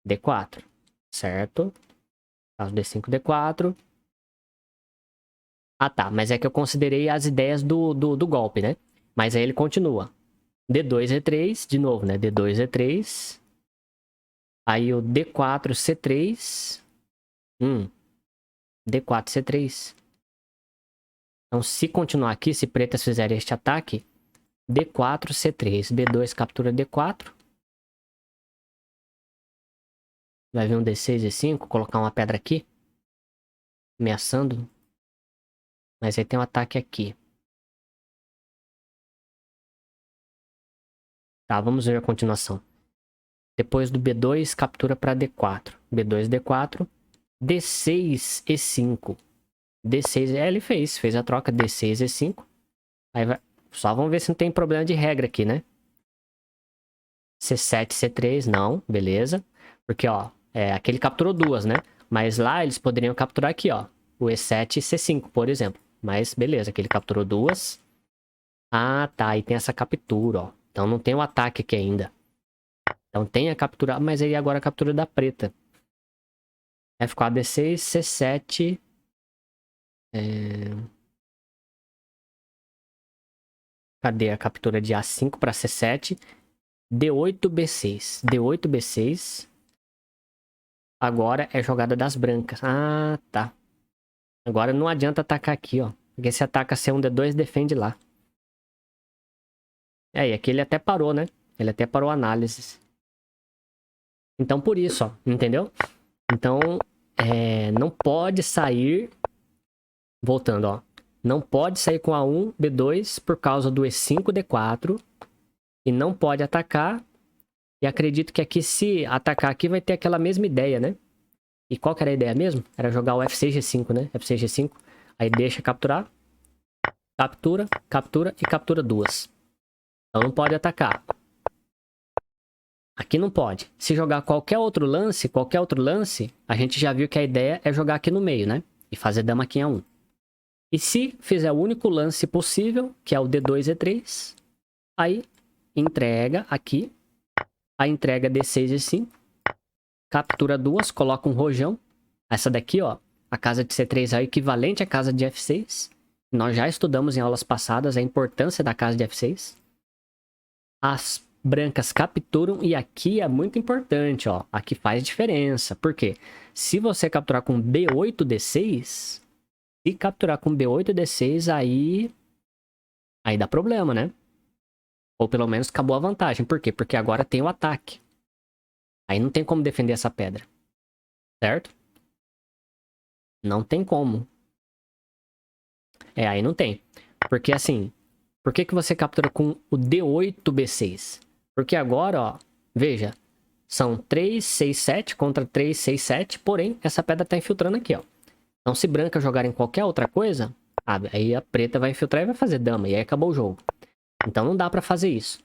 D4, certo? Por causa do E5 D4. Ah, tá. Mas é que eu considerei as ideias do golpe, né? Mas aí ele continua. D2 E3, de novo, né? D2 E3. Aí o D4 C3. D4 C3. Então, se continuar aqui, se pretas fizerem este ataque, D4 C3. B2 captura D4. Vai vir um D6 E5, colocar uma pedra aqui. Ameaçando. Mas aí tem um ataque aqui. Tá, vamos ver a continuação. Depois do B2, captura para D4. B2, D4. D6, E5. D6, ele fez a troca D6, E5. Aí vai, só vamos ver se não tem problema de regra aqui, né? C7, C3, não, beleza. Porque, ó, aqui ele capturou duas, né? Mas lá eles poderiam capturar aqui, ó. O E7 e C5, por exemplo. Mas beleza, aqui ele capturou duas. Ah, tá, aí tem essa captura, ó. Então não tem o ataque aqui ainda. Então tem a captura, mas aí agora a captura da preta. F4, D6, C7. Cadê a captura de A5 para C7? D8, B6. D8, B6. Agora é jogada das brancas. Ah, tá. Agora não adianta atacar aqui, ó. Porque se ataca C1, D2, defende lá. E aqui ele até parou, né? Ele até parou a análise. Então por isso, ó. Entendeu? Então, não pode sair... Voltando, ó. Não pode sair com A1, B2 por causa do E5, D4. E não pode atacar. E acredito que aqui, se atacar aqui, vai ter aquela mesma ideia, né? E qual que era a ideia mesmo? Era jogar o F6, G5, né? F6, G5. Aí deixa capturar. Captura, captura e captura duas. Então não pode atacar. Aqui não pode. Se jogar qualquer outro lance, a gente já viu que a ideia é jogar aqui no meio, né? E fazer dama aqui em A1. E se fizer o único lance possível, que é o D2, E3, aí entrega aqui. A entrega D6, E5. Captura duas, coloca um rojão. Essa daqui, ó, a casa de C3 é o equivalente à casa de F6. Nós já estudamos em aulas passadas a importância da casa de F6. As brancas capturam e aqui é muito importante, ó. Aqui faz diferença. Por quê? Se você capturar com B8, D6, se capturar com B8, D6, aí dá problema, né? Ou pelo menos acabou a vantagem. Por quê? Porque agora tem o ataque. Aí não tem como defender essa pedra. Certo? Não tem como. Aí não tem. Porque assim, por que você captura com o D8, B6? Porque agora, ó, Veja, são 3, 6, 7 contra 3, 6, 7, porém, essa pedra tá infiltrando aqui, ó. Então, se branca jogar em qualquer outra coisa, aí a preta vai infiltrar e vai fazer dama, e aí acabou o jogo. Então, não dá pra fazer isso.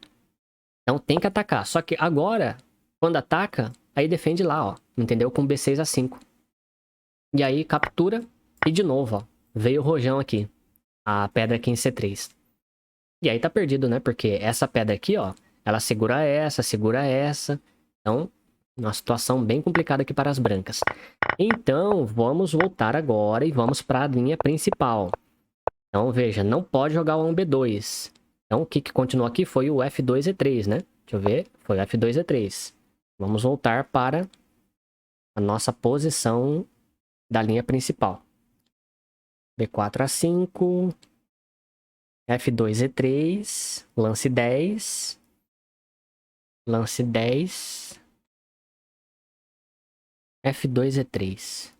Então, tem que atacar. Só que agora, quando ataca, aí defende lá, ó. Entendeu? Com B6 a 5. E aí, captura. E de novo, ó. Veio o rojão aqui. A pedra aqui em C3. E aí tá perdido, né? Porque essa pedra aqui, ó. Ela segura essa, segura essa. Então, uma situação bem complicada aqui para as brancas. Então, vamos voltar agora e vamos para a linha principal. Então, veja, não pode jogar o B2. Então, o que continuou aqui foi o F2 E3, né? Deixa eu ver. Foi o F2 E3. Vamos voltar para a nossa posição da linha principal. B4 A5. F2 E3. Lance 10. Lance 10. F2 E3.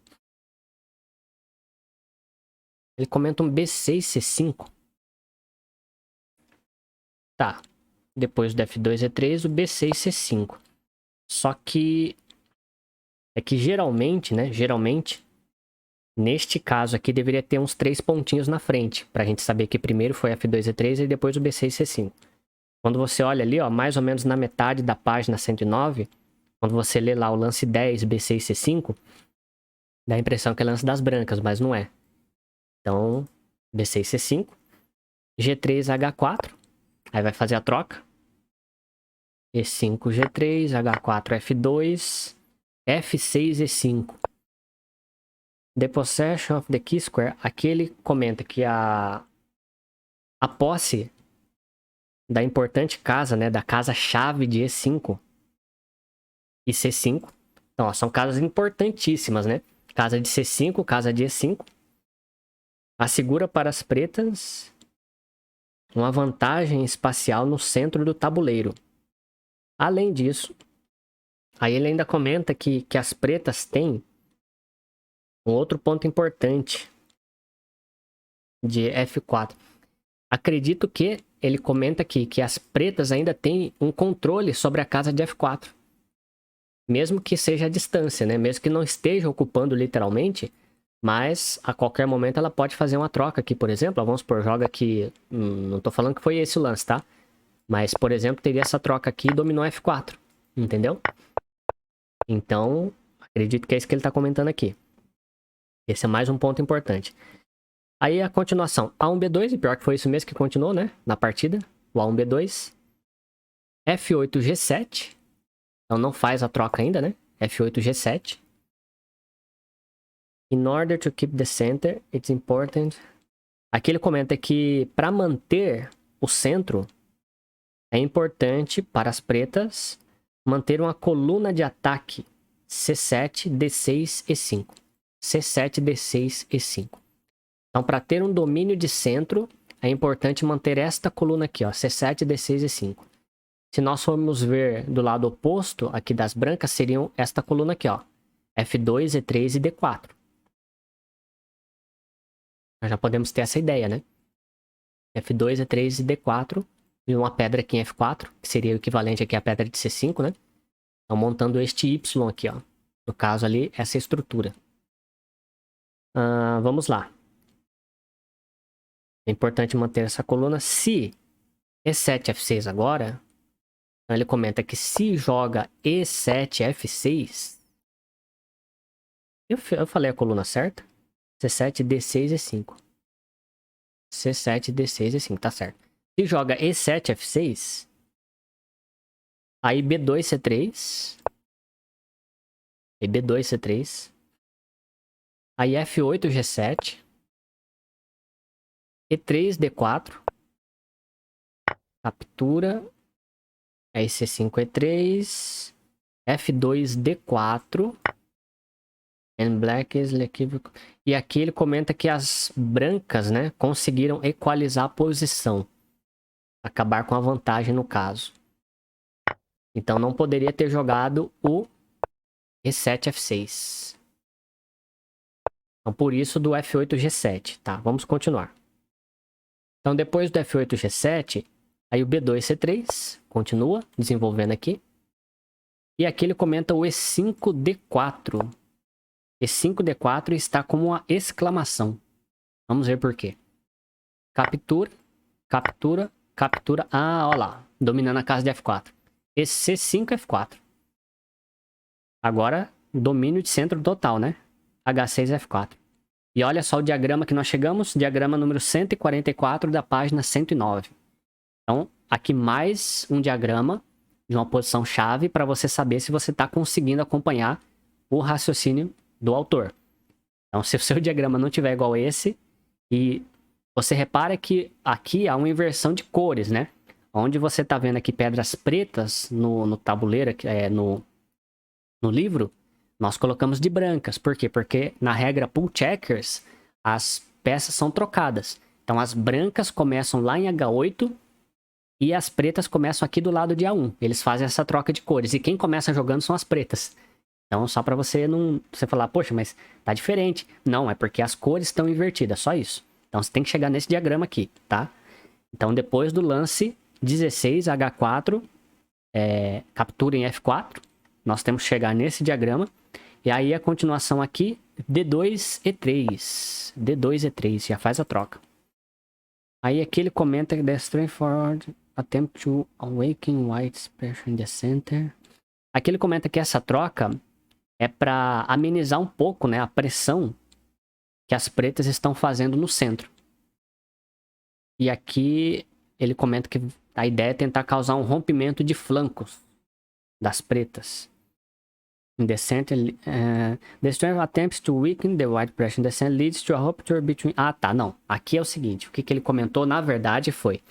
Ele comenta um B6 C5. Tá. Depois do F2 E3, o B6 C5. Só que é que geralmente, né? Geralmente, neste caso aqui, deveria ter uns 3 pontinhos na frente. Pra gente saber que primeiro foi F2 E3 e depois o B6 C5. Quando você olha ali, ó, mais ou menos na metade da página 109, quando você lê lá o lance 10, B6 C5, dá a impressão que é lance das brancas, mas não é. Então, B6 C5, G3 H4, aí vai fazer a troca. E5 G3, H4 F2, F6 E5. The possession of the key square. Aqui ele comenta que a posse da importante casa, né, da casa-chave de E5 e C5. Então, ó, são casas importantíssimas, né? Casa de C5, casa de E5. Assegura para as pretas uma vantagem espacial no centro do tabuleiro. Além disso, aí ele ainda comenta que as pretas têm um outro ponto importante de F4. Acredito que ele comenta aqui que as pretas ainda têm um controle sobre a casa de F4. Mesmo que seja a distância, né? Mesmo que não esteja ocupando literalmente, mas a qualquer momento ela pode fazer uma troca aqui, por exemplo. Vamos supor, joga aqui... não tô falando que foi esse o lance, tá? Mas, por exemplo, teria essa troca aqui e dominou F4. Entendeu? Então, acredito que é isso que ele tá comentando aqui. Esse é mais um ponto importante. Aí a continuação, A1, B2, e pior que foi isso mesmo que continuou, né? Na partida, o A1, B2. F8, G7. Então não faz a troca ainda, né? F8, G7. In order to keep the center, it's important... Aqui ele comenta que para manter o centro, é importante para as pretas manter uma coluna de ataque C7, D6 e 5. C7, D6 e 5. Então, para ter um domínio de centro, é importante manter esta coluna aqui, ó, C7, D6 e 5. Se nós formos ver do lado oposto, aqui das brancas, seriam esta coluna aqui, ó, F2, E3 e D4. Nós já podemos ter essa ideia, né? F2, E3 e D4, e uma pedra aqui em F4, que seria o equivalente aqui à pedra de C5, né? Então, montando este Y aqui, ó. No caso ali, essa estrutura. Vamos lá. É importante manter essa coluna. Se E7, F6 agora, então ele comenta que se joga E7, F6... Eu falei a coluna certa? C7, D6 e 5. C7, D6 e 5, tá certo. Se joga E7, F6, aí B2, C3, e B2, C3, aí F8, G7, E3, D4, captura, aí C5, E3, F2, D4, and black is equívoco. E aqui ele comenta que as brancas, né, conseguiram equalizar a posição. Acabar com a vantagem no caso. Então não poderia ter jogado o E7, F6. Então por isso do F8, G7. Tá, vamos continuar. Então depois do F8, G7, aí o B2, C3. Continua desenvolvendo aqui. E aqui ele comenta o E5D4. E5D4 está como uma exclamação. Vamos ver por quê. Captura, captura, captura. Ah, olha lá. Dominando a casa de F4. Esse C5, F4. Agora, domínio de centro total, né? H6, F4. E olha só o diagrama que nós chegamos. Diagrama número 144 da página 109. Então, aqui mais um diagrama de uma posição chave para você saber se você está conseguindo acompanhar o raciocínio do autor. Então, se o seu diagrama não tiver igual a esse, e você repara que aqui há uma inversão de cores, né? Onde você está vendo aqui pedras pretas no tabuleiro, no livro, nós colocamos de brancas. Por quê? Porque na regra Pool Checkers, as peças são trocadas. Então, as brancas começam lá em H8 e as pretas começam aqui do lado de A1. Eles fazem essa troca de cores. E quem começa jogando são as pretas. Então, só para você não... Você falar, poxa, mas tá diferente. Não, é porque as cores estão invertidas, só isso. Então, você tem que chegar nesse diagrama aqui, tá? Então, depois do lance 16, H4, captura em F4, nós temos que chegar nesse diagrama. E aí, a continuação aqui, D2, E3. D2, E3, já faz a troca. Aí, aqui ele comenta que the straightforward attempt to awaken white expression in the center. Aqui ele comenta que essa troca é para amenizar um pouco, né, a pressão que as pretas estão fazendo no centro. E aqui ele comenta que a ideia é tentar causar um rompimento de flancos das pretas. In the center, the strength attempts to weaken the white pressure in the center leads to a rupture between... Ah, tá, não. Aqui é o seguinte, o que ele comentou, na verdade, foi...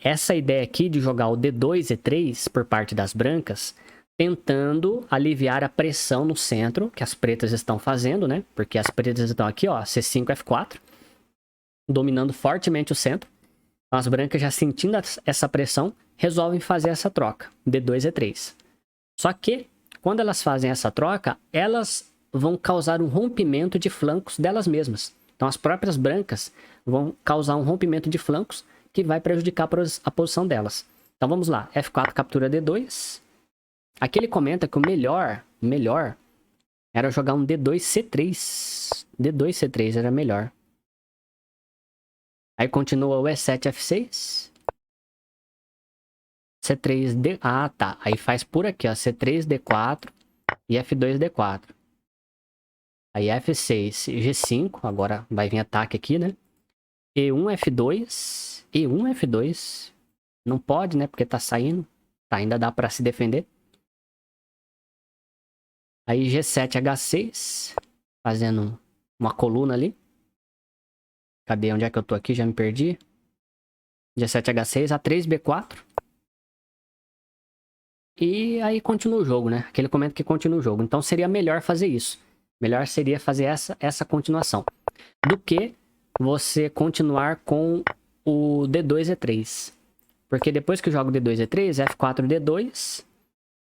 essa ideia aqui de jogar o D2 e E3 por parte das brancas, tentando aliviar a pressão no centro que as pretas estão fazendo, né? Porque as pretas estão aqui, ó, C5, F4, dominando fortemente o centro. Então, as brancas já sentindo essa pressão, resolvem fazer essa troca, D2 e E3. Só que, quando elas fazem essa troca, elas vão causar um rompimento de flancos delas mesmas. Então, as próprias brancas vão causar um rompimento de flancos que vai prejudicar a posição delas. Então, vamos lá. F4 captura D2. Aqui ele comenta que o melhor era jogar um D2, C3. D2, C3 era melhor. Aí continua o E7, F6. C3, D... Ah, tá. Aí faz por aqui, ó. C3, D4 e F2, D4. Aí F6, G5. Agora vai vir ataque aqui, né? E1, F2. E1, F2. Não pode, né? Porque tá saindo. Tá, ainda dá pra se defender. Aí G7, H6. Fazendo uma coluna ali. Cadê? Onde é que eu tô aqui? Já me perdi. G7, H6. A3, B4. E aí continua o jogo, né? Aquele comenta que continua o jogo. Então seria melhor fazer isso. Melhor seria fazer essa continuação. Do que você continuar com o D2, E3. Porque depois que eu jogo D2, E3, F4, D2...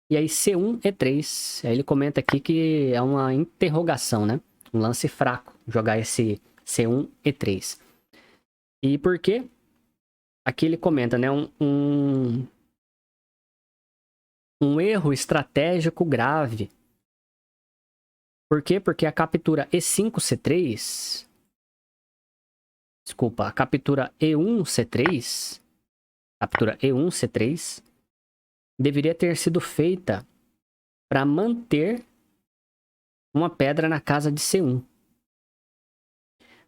E aí C1, E3. Aí ele comenta aqui que é uma interrogação, né? Um lance fraco jogar esse C1, E3. E por quê? Aqui ele comenta, né? Um erro estratégico grave. Por quê? Porque a captura E5, C3... Desculpa, a captura E1, C3... Captura E1, C3... deveria ter sido feita para manter uma pedra na casa de C1.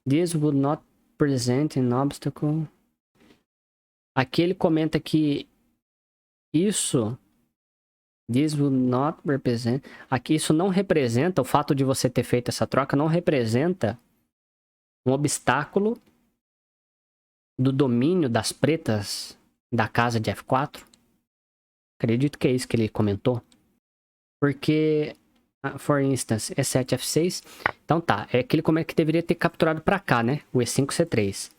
This would not present an obstacle. Aqui ele comenta que isso... This would not represent... Aqui isso não representa, o fato de você ter feito essa troca não representa um obstáculo do domínio das pretas da casa de F4. Acredito que é isso que ele comentou. Porque, for instance, E7, F6. Então tá, é que ele comenta que deveria ter capturado pra cá, né? O E5, C3.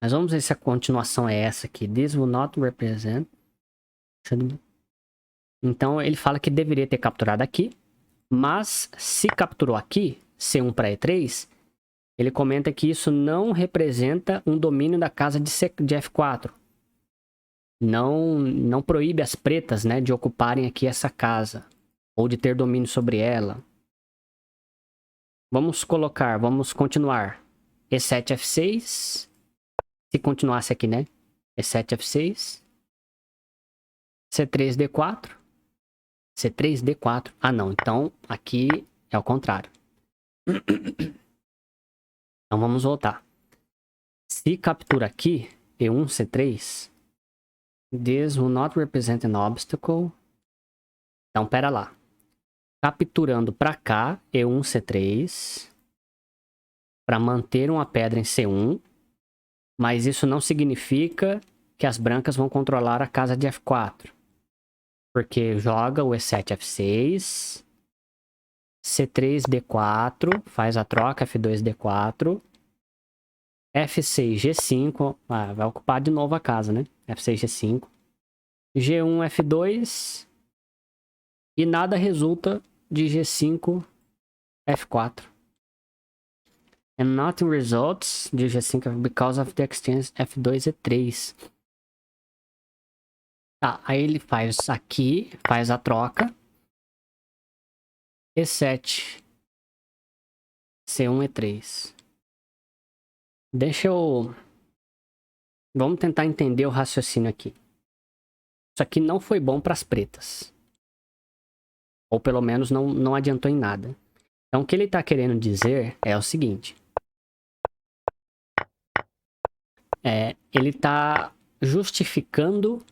Mas vamos ver se a continuação é essa aqui. This will not represent. Então ele fala que deveria ter capturado aqui. Mas se capturou aqui, C1 para E3, ele comenta que isso não representa um domínio da casa de F4. não proíbe as pretas, né, de ocuparem aqui essa casa. Ou de ter domínio sobre ela. Vamos continuar. E7, F6. Se continuasse aqui, né? E7, F6. C3, D4. C3, D4. Ah, não. Então, aqui é o contrário. Então, vamos voltar. Se captura aqui, E1, C3. This will not represent an obstacle. Então, pera lá. Capturando para cá, E1, C3. Para manter uma pedra em C1. Mas isso não significa que as brancas vão controlar a casa de F4. Porque joga o E7, F6. C3, D4. Faz a troca, F2, D4. F6, G5. Ah, vai ocupar de novo a casa, né? F6, G5. G1, F2. E nada resulta de G5, F4. And nothing results de G5 because of the exchange F2, E3. Tá, aí ele faz aqui, faz a troca. E7. C1, E3. Deixa eu... Vamos tentar entender o raciocínio aqui. Isso aqui não foi bom para as pretas. Ou pelo menos não adiantou em nada. Então o que ele está querendo dizer é o seguinte. Ele está justificando...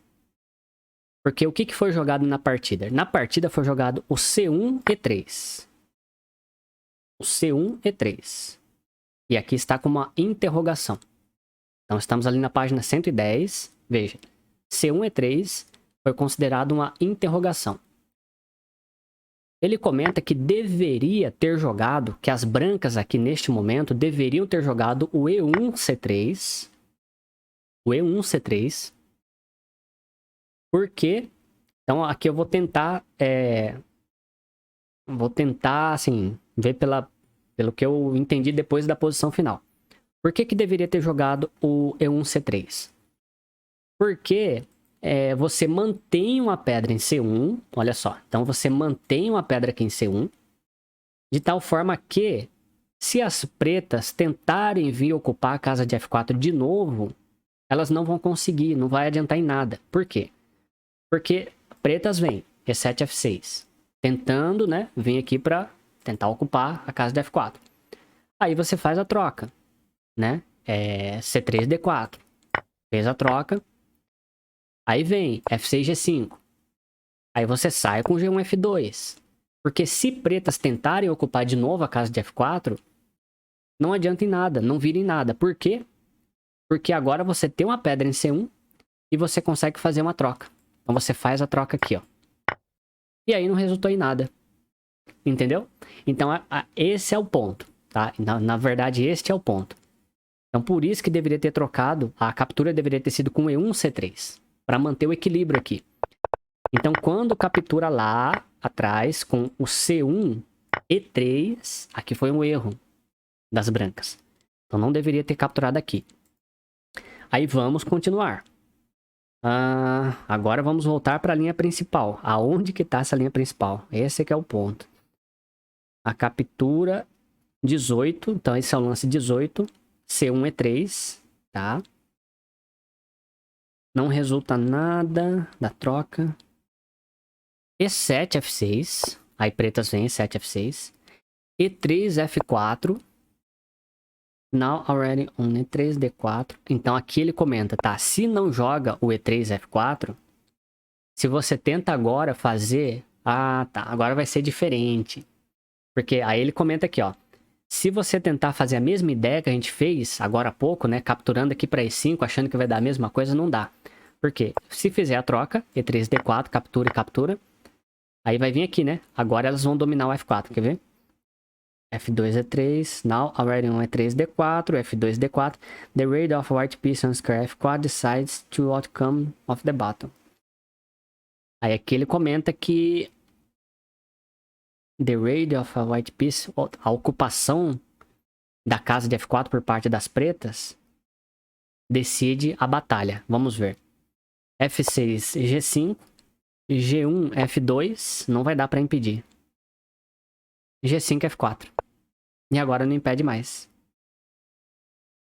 Porque o que foi jogado na partida? Na partida foi jogado o C1, E3. O C1, E3. E aqui está com uma interrogação. Então estamos ali na página 110. Veja. C1, E3 foi considerado uma interrogação. Ele comenta que deveria ter jogado, que as brancas aqui neste momento deveriam ter jogado o E1, C3. O E1, C3. Porque, então aqui eu vou tentar, assim, ver pelo que eu entendi depois da posição final. Por que deveria ter jogado o E1, C3? Porque você mantém uma pedra em C1, olha só. Então você mantém uma pedra aqui em C1, de tal forma que, se as pretas tentarem vir ocupar a casa de F4 de novo, elas não vão conseguir, não vai adiantar em nada. Por quê? Porque pretas vêm, E7, F6, tentando, né, vir aqui para tentar ocupar a casa de F4. Aí você faz a troca, né, C3, D4, fez a troca. Aí vem F6, G5. Aí você sai com G1, F2. Porque se pretas tentarem ocupar de novo a casa de F4, não adianta em nada, não vira em nada. Por quê? Porque agora você tem uma pedra em C1 e você consegue fazer uma troca. Então você faz a troca aqui, ó. E aí não resultou em nada. Entendeu? Então esse é o ponto, tá? Na verdade, este é o ponto. Então por isso que deveria ter trocado, a captura deveria ter sido com E1, C3. Para manter o equilíbrio aqui. Então quando captura lá atrás com o C1, E3, aqui foi um erro das brancas. Então não deveria ter capturado aqui. Aí vamos continuar. Agora vamos voltar para a linha principal. Aonde que está essa linha principal? Esse que é o ponto. A captura 18. Então esse é o lance 18. C1, E3. Tá? Não resulta nada da troca. E7, F6. Aí pretas vem E7, F6. E3, F4. Now already on E3, D4. Então aqui ele comenta, tá? Se não joga o E3, F4, se você tenta agora fazer... tá, agora vai ser diferente. Porque aí ele comenta aqui, ó. Se você tentar fazer a mesma ideia que a gente fez agora há pouco, né? Capturando aqui para E5, achando que vai dar a mesma coisa, não dá. Por quê? Se fizer a troca, E3, D4, captura e captura, aí vai vir aqui, né? Agora elas vão dominar o F4, quer ver? F2, E3, now already on E3, D4, F2, D4. The raid of white piece on square F4 decides to outcome of the battle. Aí aqui ele comenta que the raid of a white piece, a ocupação da casa de F4 por parte das pretas, decide a batalha. Vamos ver. F6, G5. G1, F2. Não vai dar pra impedir. G5, F4. E agora não impede mais.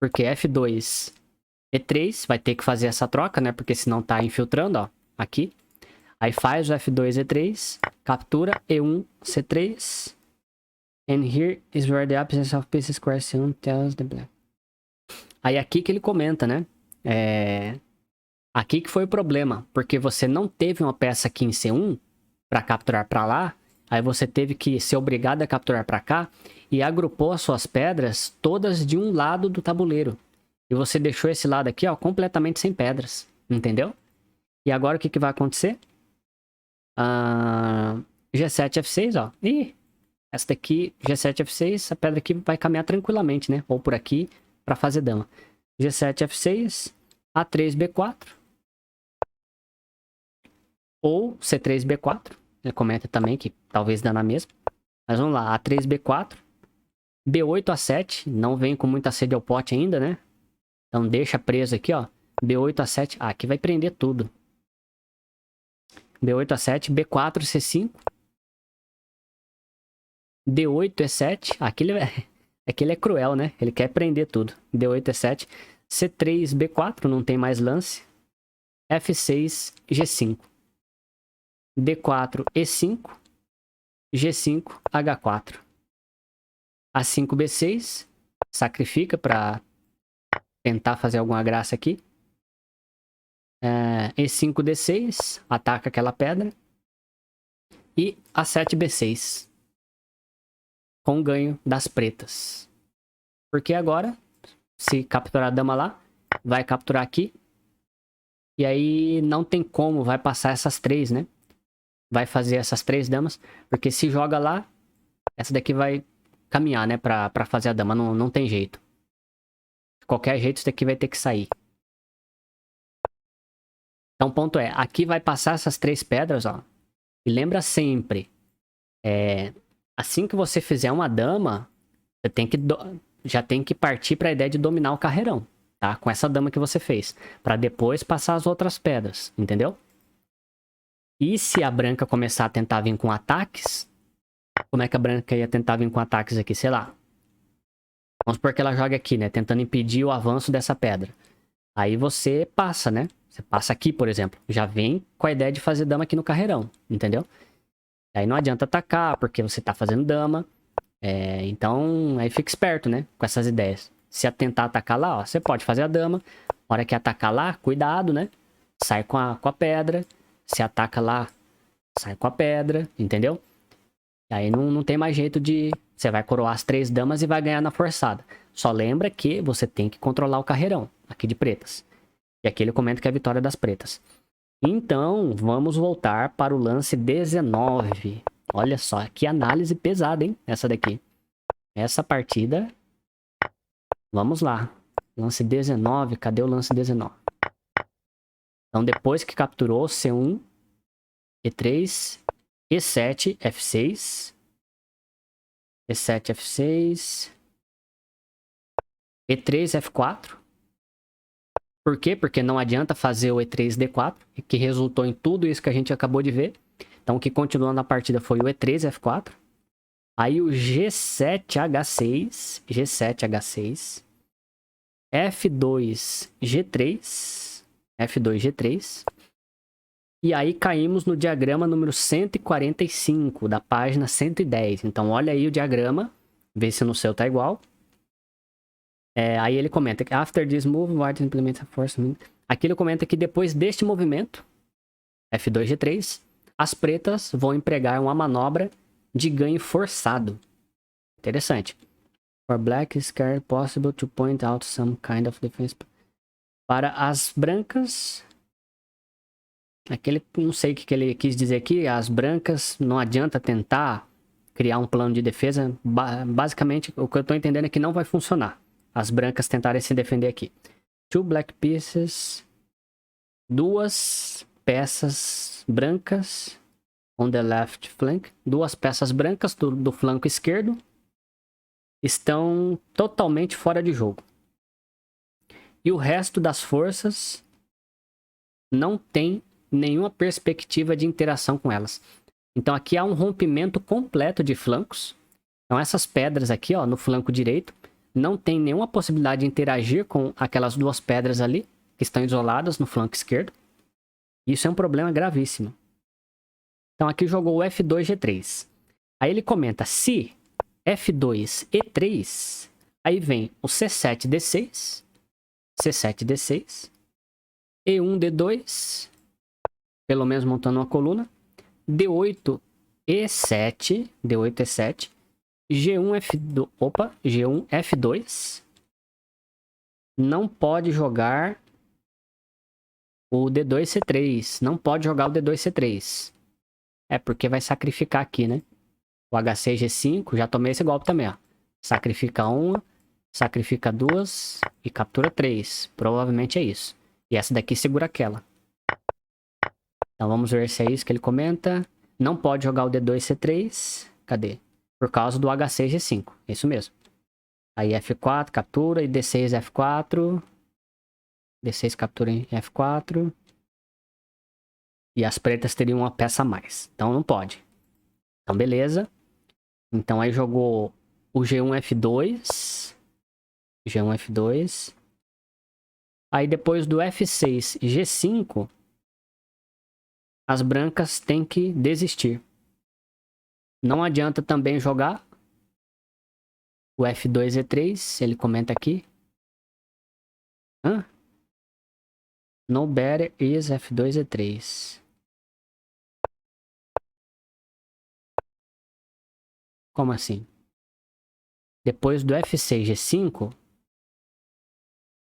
Porque F2, E3. Vai ter que fazer essa troca, né? Porque senão tá infiltrando, ó. Aqui. Aí faz o F2, E3. Captura. E1, C3. And here is where the absence of pieces square C1 tells the black. Aí aqui que ele comenta, né? Aqui que foi o problema. Porque você não teve uma peça aqui em C1 para capturar para lá. Aí você teve que ser obrigado a capturar para cá. E agrupou as suas pedras todas de um lado do tabuleiro. E você deixou esse lado aqui, ó, completamente sem pedras. Entendeu? E agora o que vai acontecer? G7, F6, ó. Ih, essa daqui, G7, F6, a pedra aqui vai caminhar tranquilamente, né? Ou por aqui, para fazer dama. G7, F6, A3, B4. Ou C3, B4. Ele comenta também que talvez dá na mesma. Mas vamos lá, A3, B4. B8, A7. Não vem com muita sede ao pote ainda, né? Então deixa preso aqui, ó. B8, A7. Ah, aqui vai prender tudo. B8, A7, B4, C5. D8, E7. Aquele é cruel, né? Ele quer prender tudo. D8, E7. C3, B4. Não tem mais lance. F6, G5. D4, E5. G5, H4. A5, B6. Sacrifica para tentar fazer alguma graça aqui. E5, D6. Ataca aquela pedra. E A7, B6. Com ganho das pretas. Porque agora, se capturar a dama lá, vai capturar aqui. E aí não tem como, vai passar essas três, né? Vai fazer essas três damas. Porque se joga lá, essa daqui vai caminhar, né? Pra fazer a dama. Não tem jeito. De qualquer jeito, isso daqui vai ter que sair. Então o ponto é, aqui vai passar essas três pedras, ó. E lembra sempre, assim que você fizer uma dama, você já tem que partir para a ideia de dominar o carreirão, tá? Com essa dama que você fez, para depois passar as outras pedras, entendeu? E se a branca começar a tentar vir com ataques, como é que a branca ia tentar vir com ataques aqui, sei lá? Vamos supor que ela joga aqui, né? Tentando impedir o avanço dessa pedra. Aí você passa, né? Você passa aqui, por exemplo. Já vem com a ideia de fazer dama aqui no carreirão, entendeu? Aí não adianta atacar, porque você tá fazendo dama. Então, aí fica esperto, né? Com essas ideias. Se tentar atacar lá, ó, você pode fazer a dama. Na hora que atacar lá, cuidado, né? Sai com a pedra. Se ataca lá, sai com a pedra, entendeu? Aí não tem mais jeito de... Você vai coroar as três damas e vai ganhar na forçada. Só lembra que você tem que controlar o carreirão, aqui de pretas. E aqui ele comenta que é a vitória das pretas. Então, vamos voltar para o lance 19. Olha só, que análise pesada, hein? Essa daqui. Essa partida... Vamos lá. Lance 19. Cadê o lance 19? Então, depois que capturou C1, E3, E7, F6. E7, F6. E3, F4. Por quê? Porque não adianta fazer o E3, D4, que resultou em tudo isso que a gente acabou de ver. Então, o que continuou na partida foi o E3, F4. Aí o G7, H6. G7, H6. F2, G3. F2, G3. E aí caímos no diagrama número 145, da página 110. Então, olha aí o diagrama. Vê se no seu tá igual. Aí ele comenta que after this move, white implements a force. Aqui ele comenta que depois deste movimento, F2, G3, as pretas vão empregar uma manobra de ganho forçado. Interessante. For black, it's possible to point out some kind of defense. Para as brancas... Aquele, não sei o que ele quis dizer aqui. As brancas, não adianta tentar criar um plano de defesa. Basicamente, o que eu tô entendendo é que não vai funcionar. As brancas tentarem se defender aqui. Two black pieces. Duas peças brancas on the left flank. Duas peças brancas do flanco esquerdo estão totalmente fora de jogo. E o resto das forças não tem nenhuma perspectiva de interação com elas. Então aqui há um rompimento completo de flancos. Então essas pedras aqui, ó, no flanco direito, não tem nenhuma possibilidade de interagir com aquelas duas pedras ali, que estão isoladas no flanco esquerdo. Isso é um problema gravíssimo. Então aqui jogou o F2, G3. Aí ele comenta, se F2, E3, aí vem o C7, D6, C7, D6, E1, D2, pelo menos montando uma coluna, D8, E7, D8, E7, G1, F2, opa, G1, F2, não pode jogar o D2, C3, não pode jogar o D2, C3. É porque vai sacrificar aqui, né? O HC, G5, já tomei esse golpe também, ó. Sacrifica uma, sacrifica duas e captura 3. Provavelmente é isso. E essa daqui segura aquela. Então vamos ver se é isso que ele comenta. Não pode jogar o D2, C3. Cadê? Por causa do HC, G5. Isso mesmo. Aí F4, captura e D6, F4. D6 captura em F4. E as pretas teriam uma peça a mais. Então não pode. Então beleza. Então aí jogou o G1, F2. G1, F2. Aí depois do F6, G5, as brancas têm que desistir. Não adianta também jogar o F2, E3, ele comenta aqui. Hã? No better is F2, E3. Como assim? Depois do F6, G5?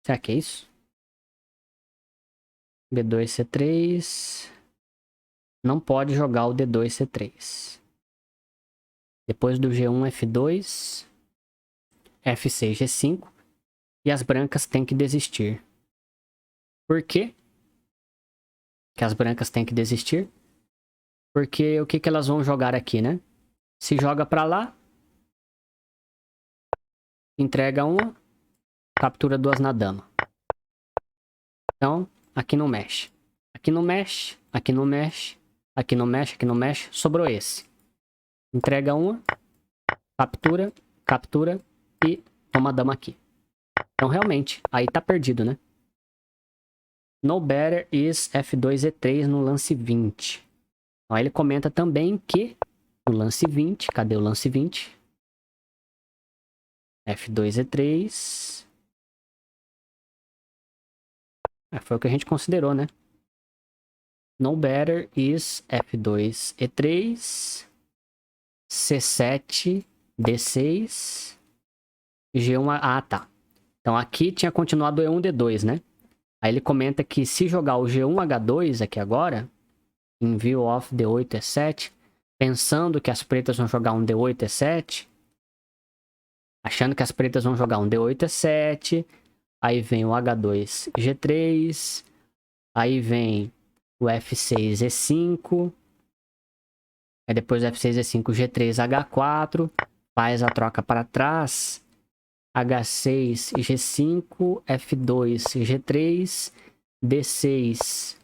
Será que é isso? B2, C3. Não pode jogar o D2, C3. Depois do G1, F2. F6, G5. E as brancas têm que desistir. Por quê? Que as brancas têm que desistir? Porque o que elas vão jogar aqui, né? Se joga pra lá. Entrega uma. Captura duas na dama. Então, aqui não mexe. Aqui não mexe. Aqui não mexe. Aqui não mexe. Aqui não mexe. Sobrou esse. Entrega uma. Captura. Captura. E toma a dama aqui. Então, realmente, aí tá perdido, né? No better is F2, E3 no lance 20. Então, aí ele comenta também que no lance 20... Cadê o lance 20? F2, E3... foi o que a gente considerou, né? No better is F2, E3, C7, D6, G1... Ah, tá. Então aqui tinha continuado E1, D2, né? Aí ele comenta que se jogar o G1, H2 aqui agora, em view of D8, E7, pensando que as pretas vão jogar um D8, E7, achando que as pretas vão jogar um D8, E7, aí vem o H2, G3, aí vem o F6, E5, aí depois do F6, E5, G3, H4, faz a troca para trás, H6, G5, F2, G3, D6,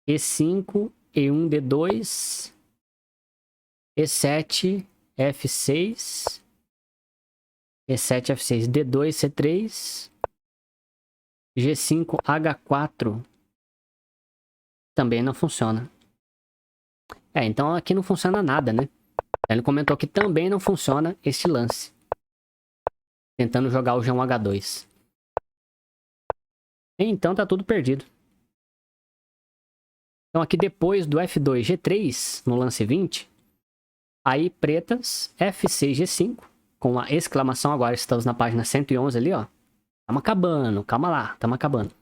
E5, E1, D2, E7, F6, E7, F6, D2, C3, G5, H4, também não funciona. Então aqui não funciona nada, né? Ele comentou que também não funciona este lance. Tentando jogar o G1, H2. Então tá tudo perdido. Então aqui depois do F2, G3, no lance 20, aí pretas, F6, G5, com a exclamação, agora estamos na página 111 ali, ó. Tamo acabando, calma lá, tamo acabando.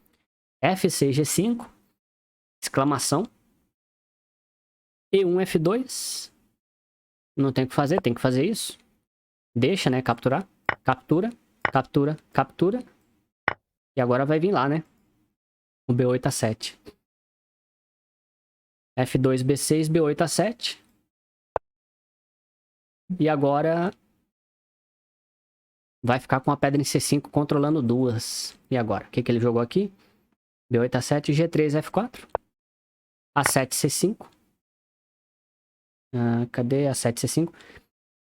F6, G5, exclamação. E1, F2. Não tem o que fazer, tem que fazer isso. Deixa, né, capturar. Captura, captura, captura. E agora vai vir lá, né? O B8 a 7. F2, B6, B8 a 7. E agora vai ficar com a pedra em C5 controlando duas. E agora? O que ele jogou aqui? B8 a 7, G3, F4. A7, C5. Cadê A7, C5?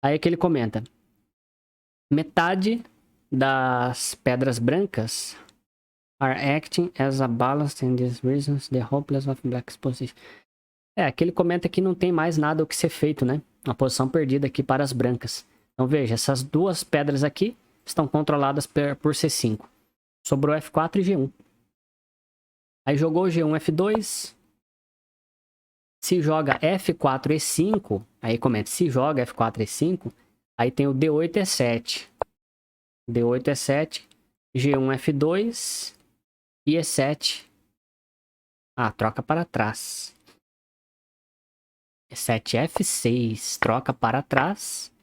Aí que ele comenta. Metade das pedras brancas are acting as a ballast in these reasons the hopeless of black's position. Aqui ele comenta que não tem mais nada o que ser feito, né? Uma posição perdida aqui para as brancas. Então veja, essas duas pedras aqui estão controladas por C5. Sobrou F4 e G1. Aí jogou G1, F2. Se joga F4, E5, aí comenta, se joga F4, E5, aí tem o D8, E7. D8, E7, G1, F2 e E7. Troca para trás. E7, F6, troca para trás.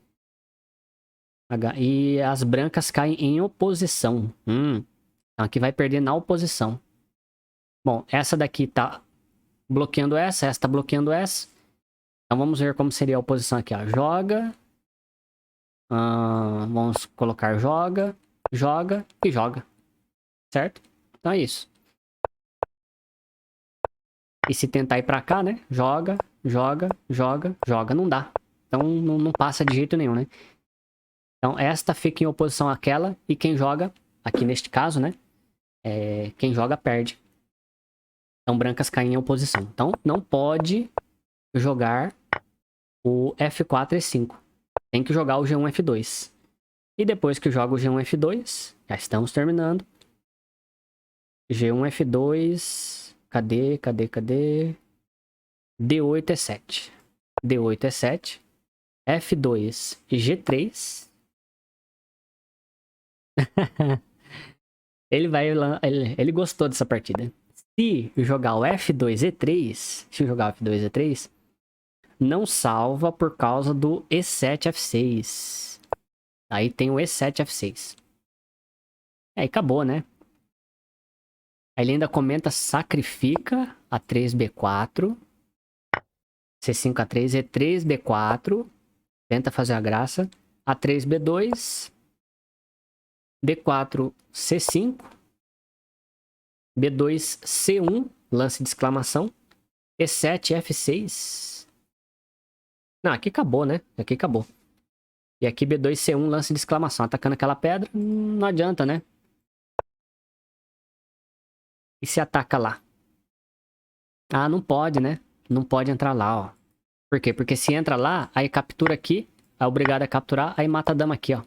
E as brancas caem em oposição. Então aqui vai perder na oposição. Bom, essa daqui tá bloqueando essa tá bloqueando essa. Então vamos ver como seria a oposição aqui, ó. Joga. Vamos colocar joga, joga e joga. Certo? Então é isso. E se tentar ir pra cá, né? Joga, joga, joga, joga. Não dá. Então não passa de jeito nenhum, né? Então esta fica em oposição àquela. E quem joga, aqui neste caso, né? Quem joga perde. Então brancas caem em oposição. Então não pode jogar o F4, E5. Tem que jogar o G1, F2. E depois que joga o G1, F2, já estamos terminando. G1, F2. Cadê? D8, E7. D8, E7. F2, G3. Ele gostou dessa partida. Se jogar o F2, E3, não salva por causa do E7, F6. Aí tem o E7, F6. Aí acabou, né? Aí ele ainda comenta, sacrifica A3, B4. C5, A3, E3, B4. Tenta fazer a graça. A3, B2. B4, C5. B2, C1. Lance de exclamação. E7, F6. Não, aqui acabou, né? Aqui acabou. E aqui B2, C1, lance de exclamação. Atacando aquela pedra, não adianta, né? E se ataca lá? Não pode, né? Não pode entrar lá, ó. Por quê? Porque se entra lá, aí captura aqui, é obrigado a capturar, aí mata a dama aqui, ó.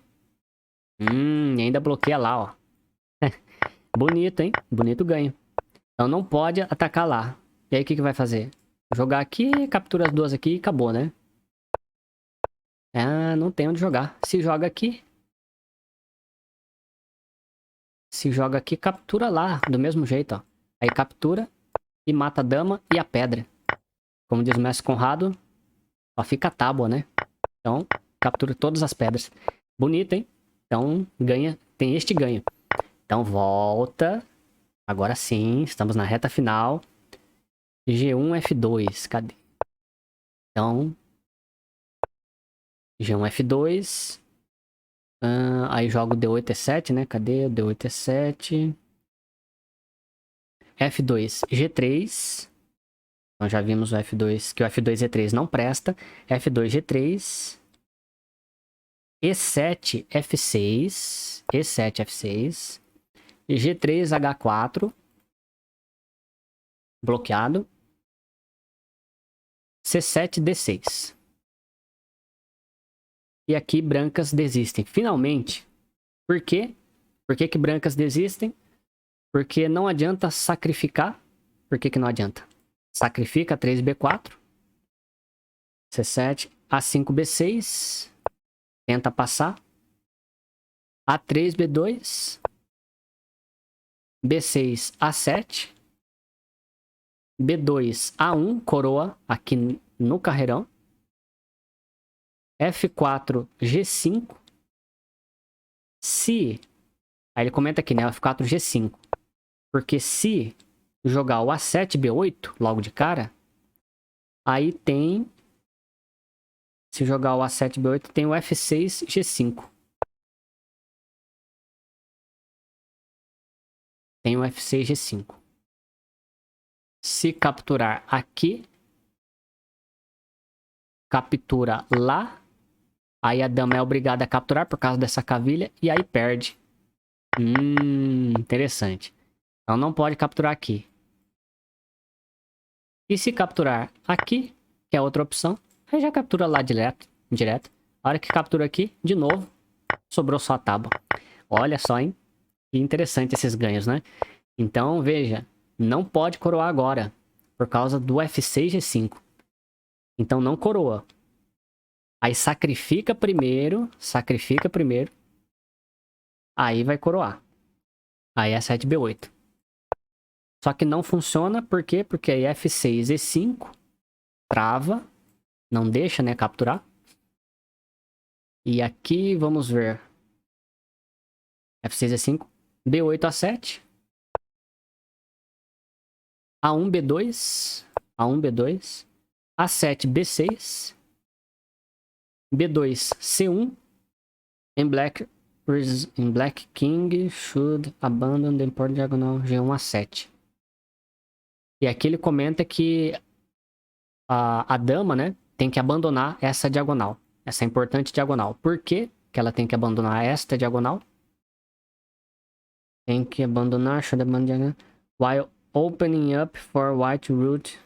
E ainda bloqueia lá, ó. Bonito, hein? Bonito ganho. Então não pode atacar lá. E aí o que vai fazer? Jogar aqui, captura as duas aqui e acabou, né? Não tem onde jogar. Se joga aqui. Se joga aqui, captura lá, do mesmo jeito, ó. Aí captura e mata a dama e a pedra. Como diz o mestre Conrado, só fica a tábua, né? Então, captura todas as pedras. Bonito, hein? Então, ganha, tem este ganho. Então, volta. Agora sim, estamos na reta final. G1, F2, cadê? Então, G1, F2. Aí jogo D8, E7, né? Cadê o D8, E7? F2, G3. Então já vimos o F2, que o F2, E3 não presta. F2, G3. E7, F6. E7, F6. G3, H4. Bloqueado. C7, D6. E aqui brancas desistem. Finalmente. Por quê? Por que que brancas desistem? Porque não adianta sacrificar. Por que que não adianta? Sacrifica 3B4. C7. A5, B6. Tenta passar. A3, B2. B6, A7. B2, A1. Coroa aqui no carreirão. F4, G5. Se... Aí ele comenta aqui, né? F4, G5. Porque se jogar o A7, B8 logo de cara, aí tem... Se jogar o A7, B8, tem o F6, G5. Tem o F6, G5. Se capturar aqui, captura lá. Aí a dama é obrigada a capturar por causa dessa cavilha. E aí perde. Interessante. Então não pode capturar aqui. E se capturar aqui, que é outra opção, aí já captura lá direto. A hora que captura aqui, de novo, sobrou só a tábua. Olha só, hein? Que interessante esses ganhos, né? Então, veja, não pode coroar agora, por causa do F6, G5. Então não coroa. Aí sacrifica primeiro, aí vai coroar. Aí é 7B8. Só que não funciona, por quê? Porque aí F6, E5, trava, não deixa, né, capturar. E aqui, vamos ver. F6, E5, B8, A7. A1, B2, A1, B2, A7, B6, B2, C1, em Black King should abandon the important diagonal G1, A7. E aqui ele comenta que a dama, né, tem que abandonar essa diagonal, essa importante diagonal. Por que que ela tem que abandonar esta diagonal? Tem que abandonar, should abandon, while opening up for white root,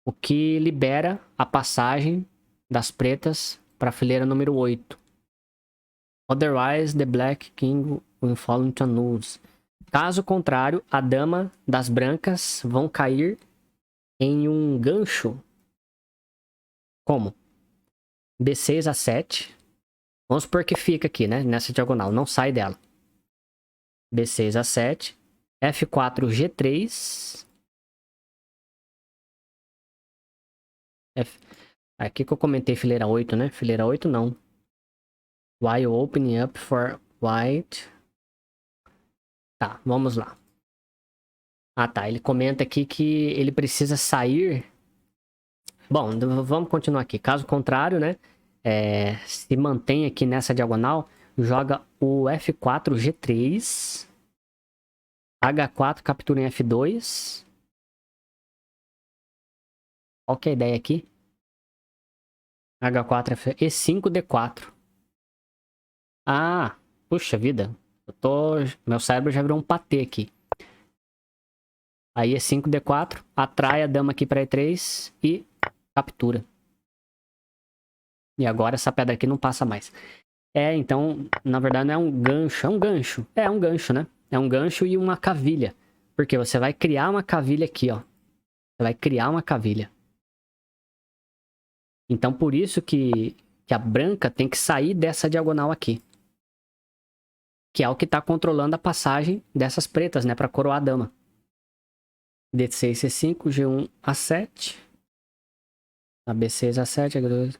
o que libera a passagem das pretas para a fileira número 8. Otherwise, the Black King will fall into nudes. Caso contrário, a dama das brancas vão cair em um gancho. Como? B6 a 7. Vamos supor que fica aqui, né? Nessa diagonal, não sai dela. B6 a 7. F4 G3. Aqui que eu comentei fileira 8, né? Fileira 8 não. While opening up for white. Tá, vamos lá. Ah, tá. Ele comenta aqui que ele precisa sair. Bom, vamos continuar aqui. Caso contrário, né? Se mantém aqui nessa diagonal, joga o F4 G3. H4 captura em F2. Qual que é a ideia aqui? H4 E5 D4. Ah, puxa vida. Meu cérebro já virou um patê aqui. Aí E5 D4, atrai a dama aqui para E3 e captura. E agora essa pedra aqui não passa mais. Então, na verdade não é um gancho, é um gancho. É um gancho, né? É um gancho e uma cavilha. Porque você vai criar uma cavilha aqui, ó. Você vai criar uma cavilha. Então, por isso que a branca tem que sair dessa diagonal aqui. Que é o que está controlando a passagem dessas pretas, né? Para coroar a dama. D6, C5, G1, A7. B6, A7, H2.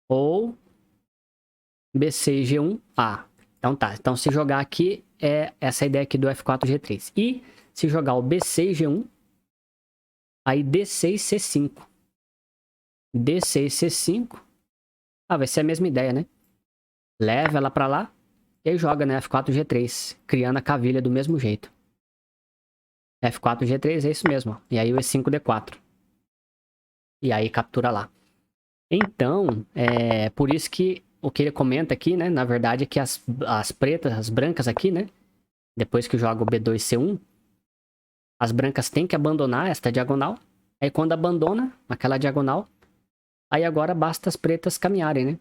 Ou B6, G1, A. Então tá. Então se jogar aqui, é essa ideia aqui do F4, G3. E se jogar o B6, G1, aí D6, C5. D6, C5. Ah, vai ser a mesma ideia, né? Leva ela pra lá e aí joga, né? F4, G3. Criando a cavilha do mesmo jeito. F4, G3 é isso mesmo. Ó. E aí o E5, D4. E aí captura lá. Então, por isso que o que ele comenta aqui, né? Na verdade é que as pretas, as brancas aqui, né? Depois que joga o B2, C1, as brancas têm que abandonar esta diagonal. Aí quando abandona aquela diagonal, aí agora basta as pretas caminharem, né?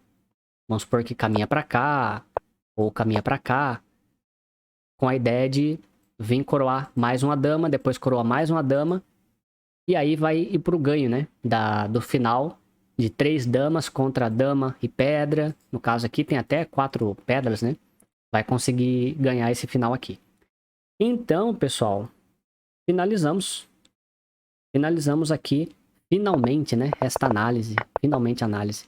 Vamos supor que caminha pra cá, ou caminha pra cá. Com a ideia de vir coroar mais uma dama, depois coroa mais uma dama. E aí vai ir pro ganho, né? Do final de 3 damas contra dama e pedra. No caso aqui tem até 4 pedras, né? Vai conseguir ganhar esse final aqui. Então, pessoal, finalizamos aqui, finalmente, né? Esta análise, finalmente a análise.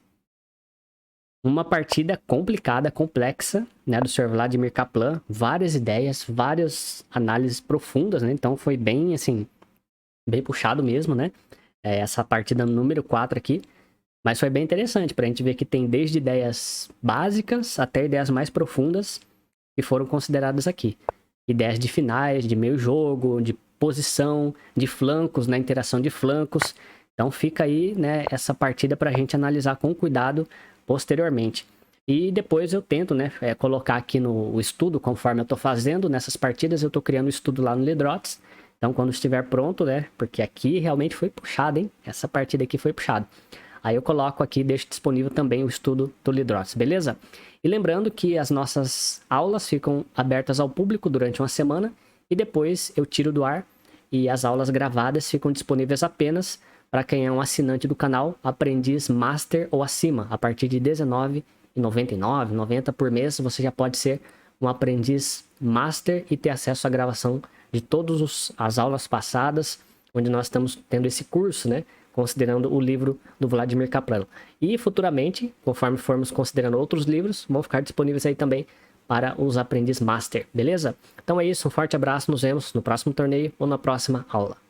Uma partida complicada, complexa, né? Do Sr. Vladimir Kaplan. Várias ideias, várias análises profundas, né? Então foi bem, assim, bem puxado mesmo, né? Essa partida número 4 aqui. Mas foi bem interessante pra gente ver que tem desde ideias básicas até ideias mais profundas que foram consideradas aqui. Ideias de finais, de meio jogo, de posição de flancos, né, interação de flancos. Então fica aí, né, essa partida para a gente analisar com cuidado posteriormente. E depois eu tento, né, colocar aqui no estudo, conforme eu estou fazendo nessas partidas, eu estou criando o estudo lá no Lidrots. Então quando estiver pronto, né, porque aqui realmente foi puxado, hein? Essa partida aqui foi puxada. Aí eu coloco aqui, deixo disponível também o estudo do Lidrots, beleza? E lembrando que as nossas aulas ficam abertas ao público durante uma semana e depois eu tiro do ar e as aulas gravadas ficam disponíveis apenas para quem é um assinante do canal Aprendiz Master ou acima. A partir de R$19,99, R$90 por mês, você já pode ser um aprendiz Master e ter acesso à gravação de todas as aulas passadas, onde nós estamos tendo esse curso, né? Considerando o livro do Vladimir Kaplan. E futuramente, conforme formos considerando outros livros, vão ficar disponíveis aí também para os aprendiz Master, beleza? Então é isso, um forte abraço, nos vemos no próximo torneio ou na próxima aula.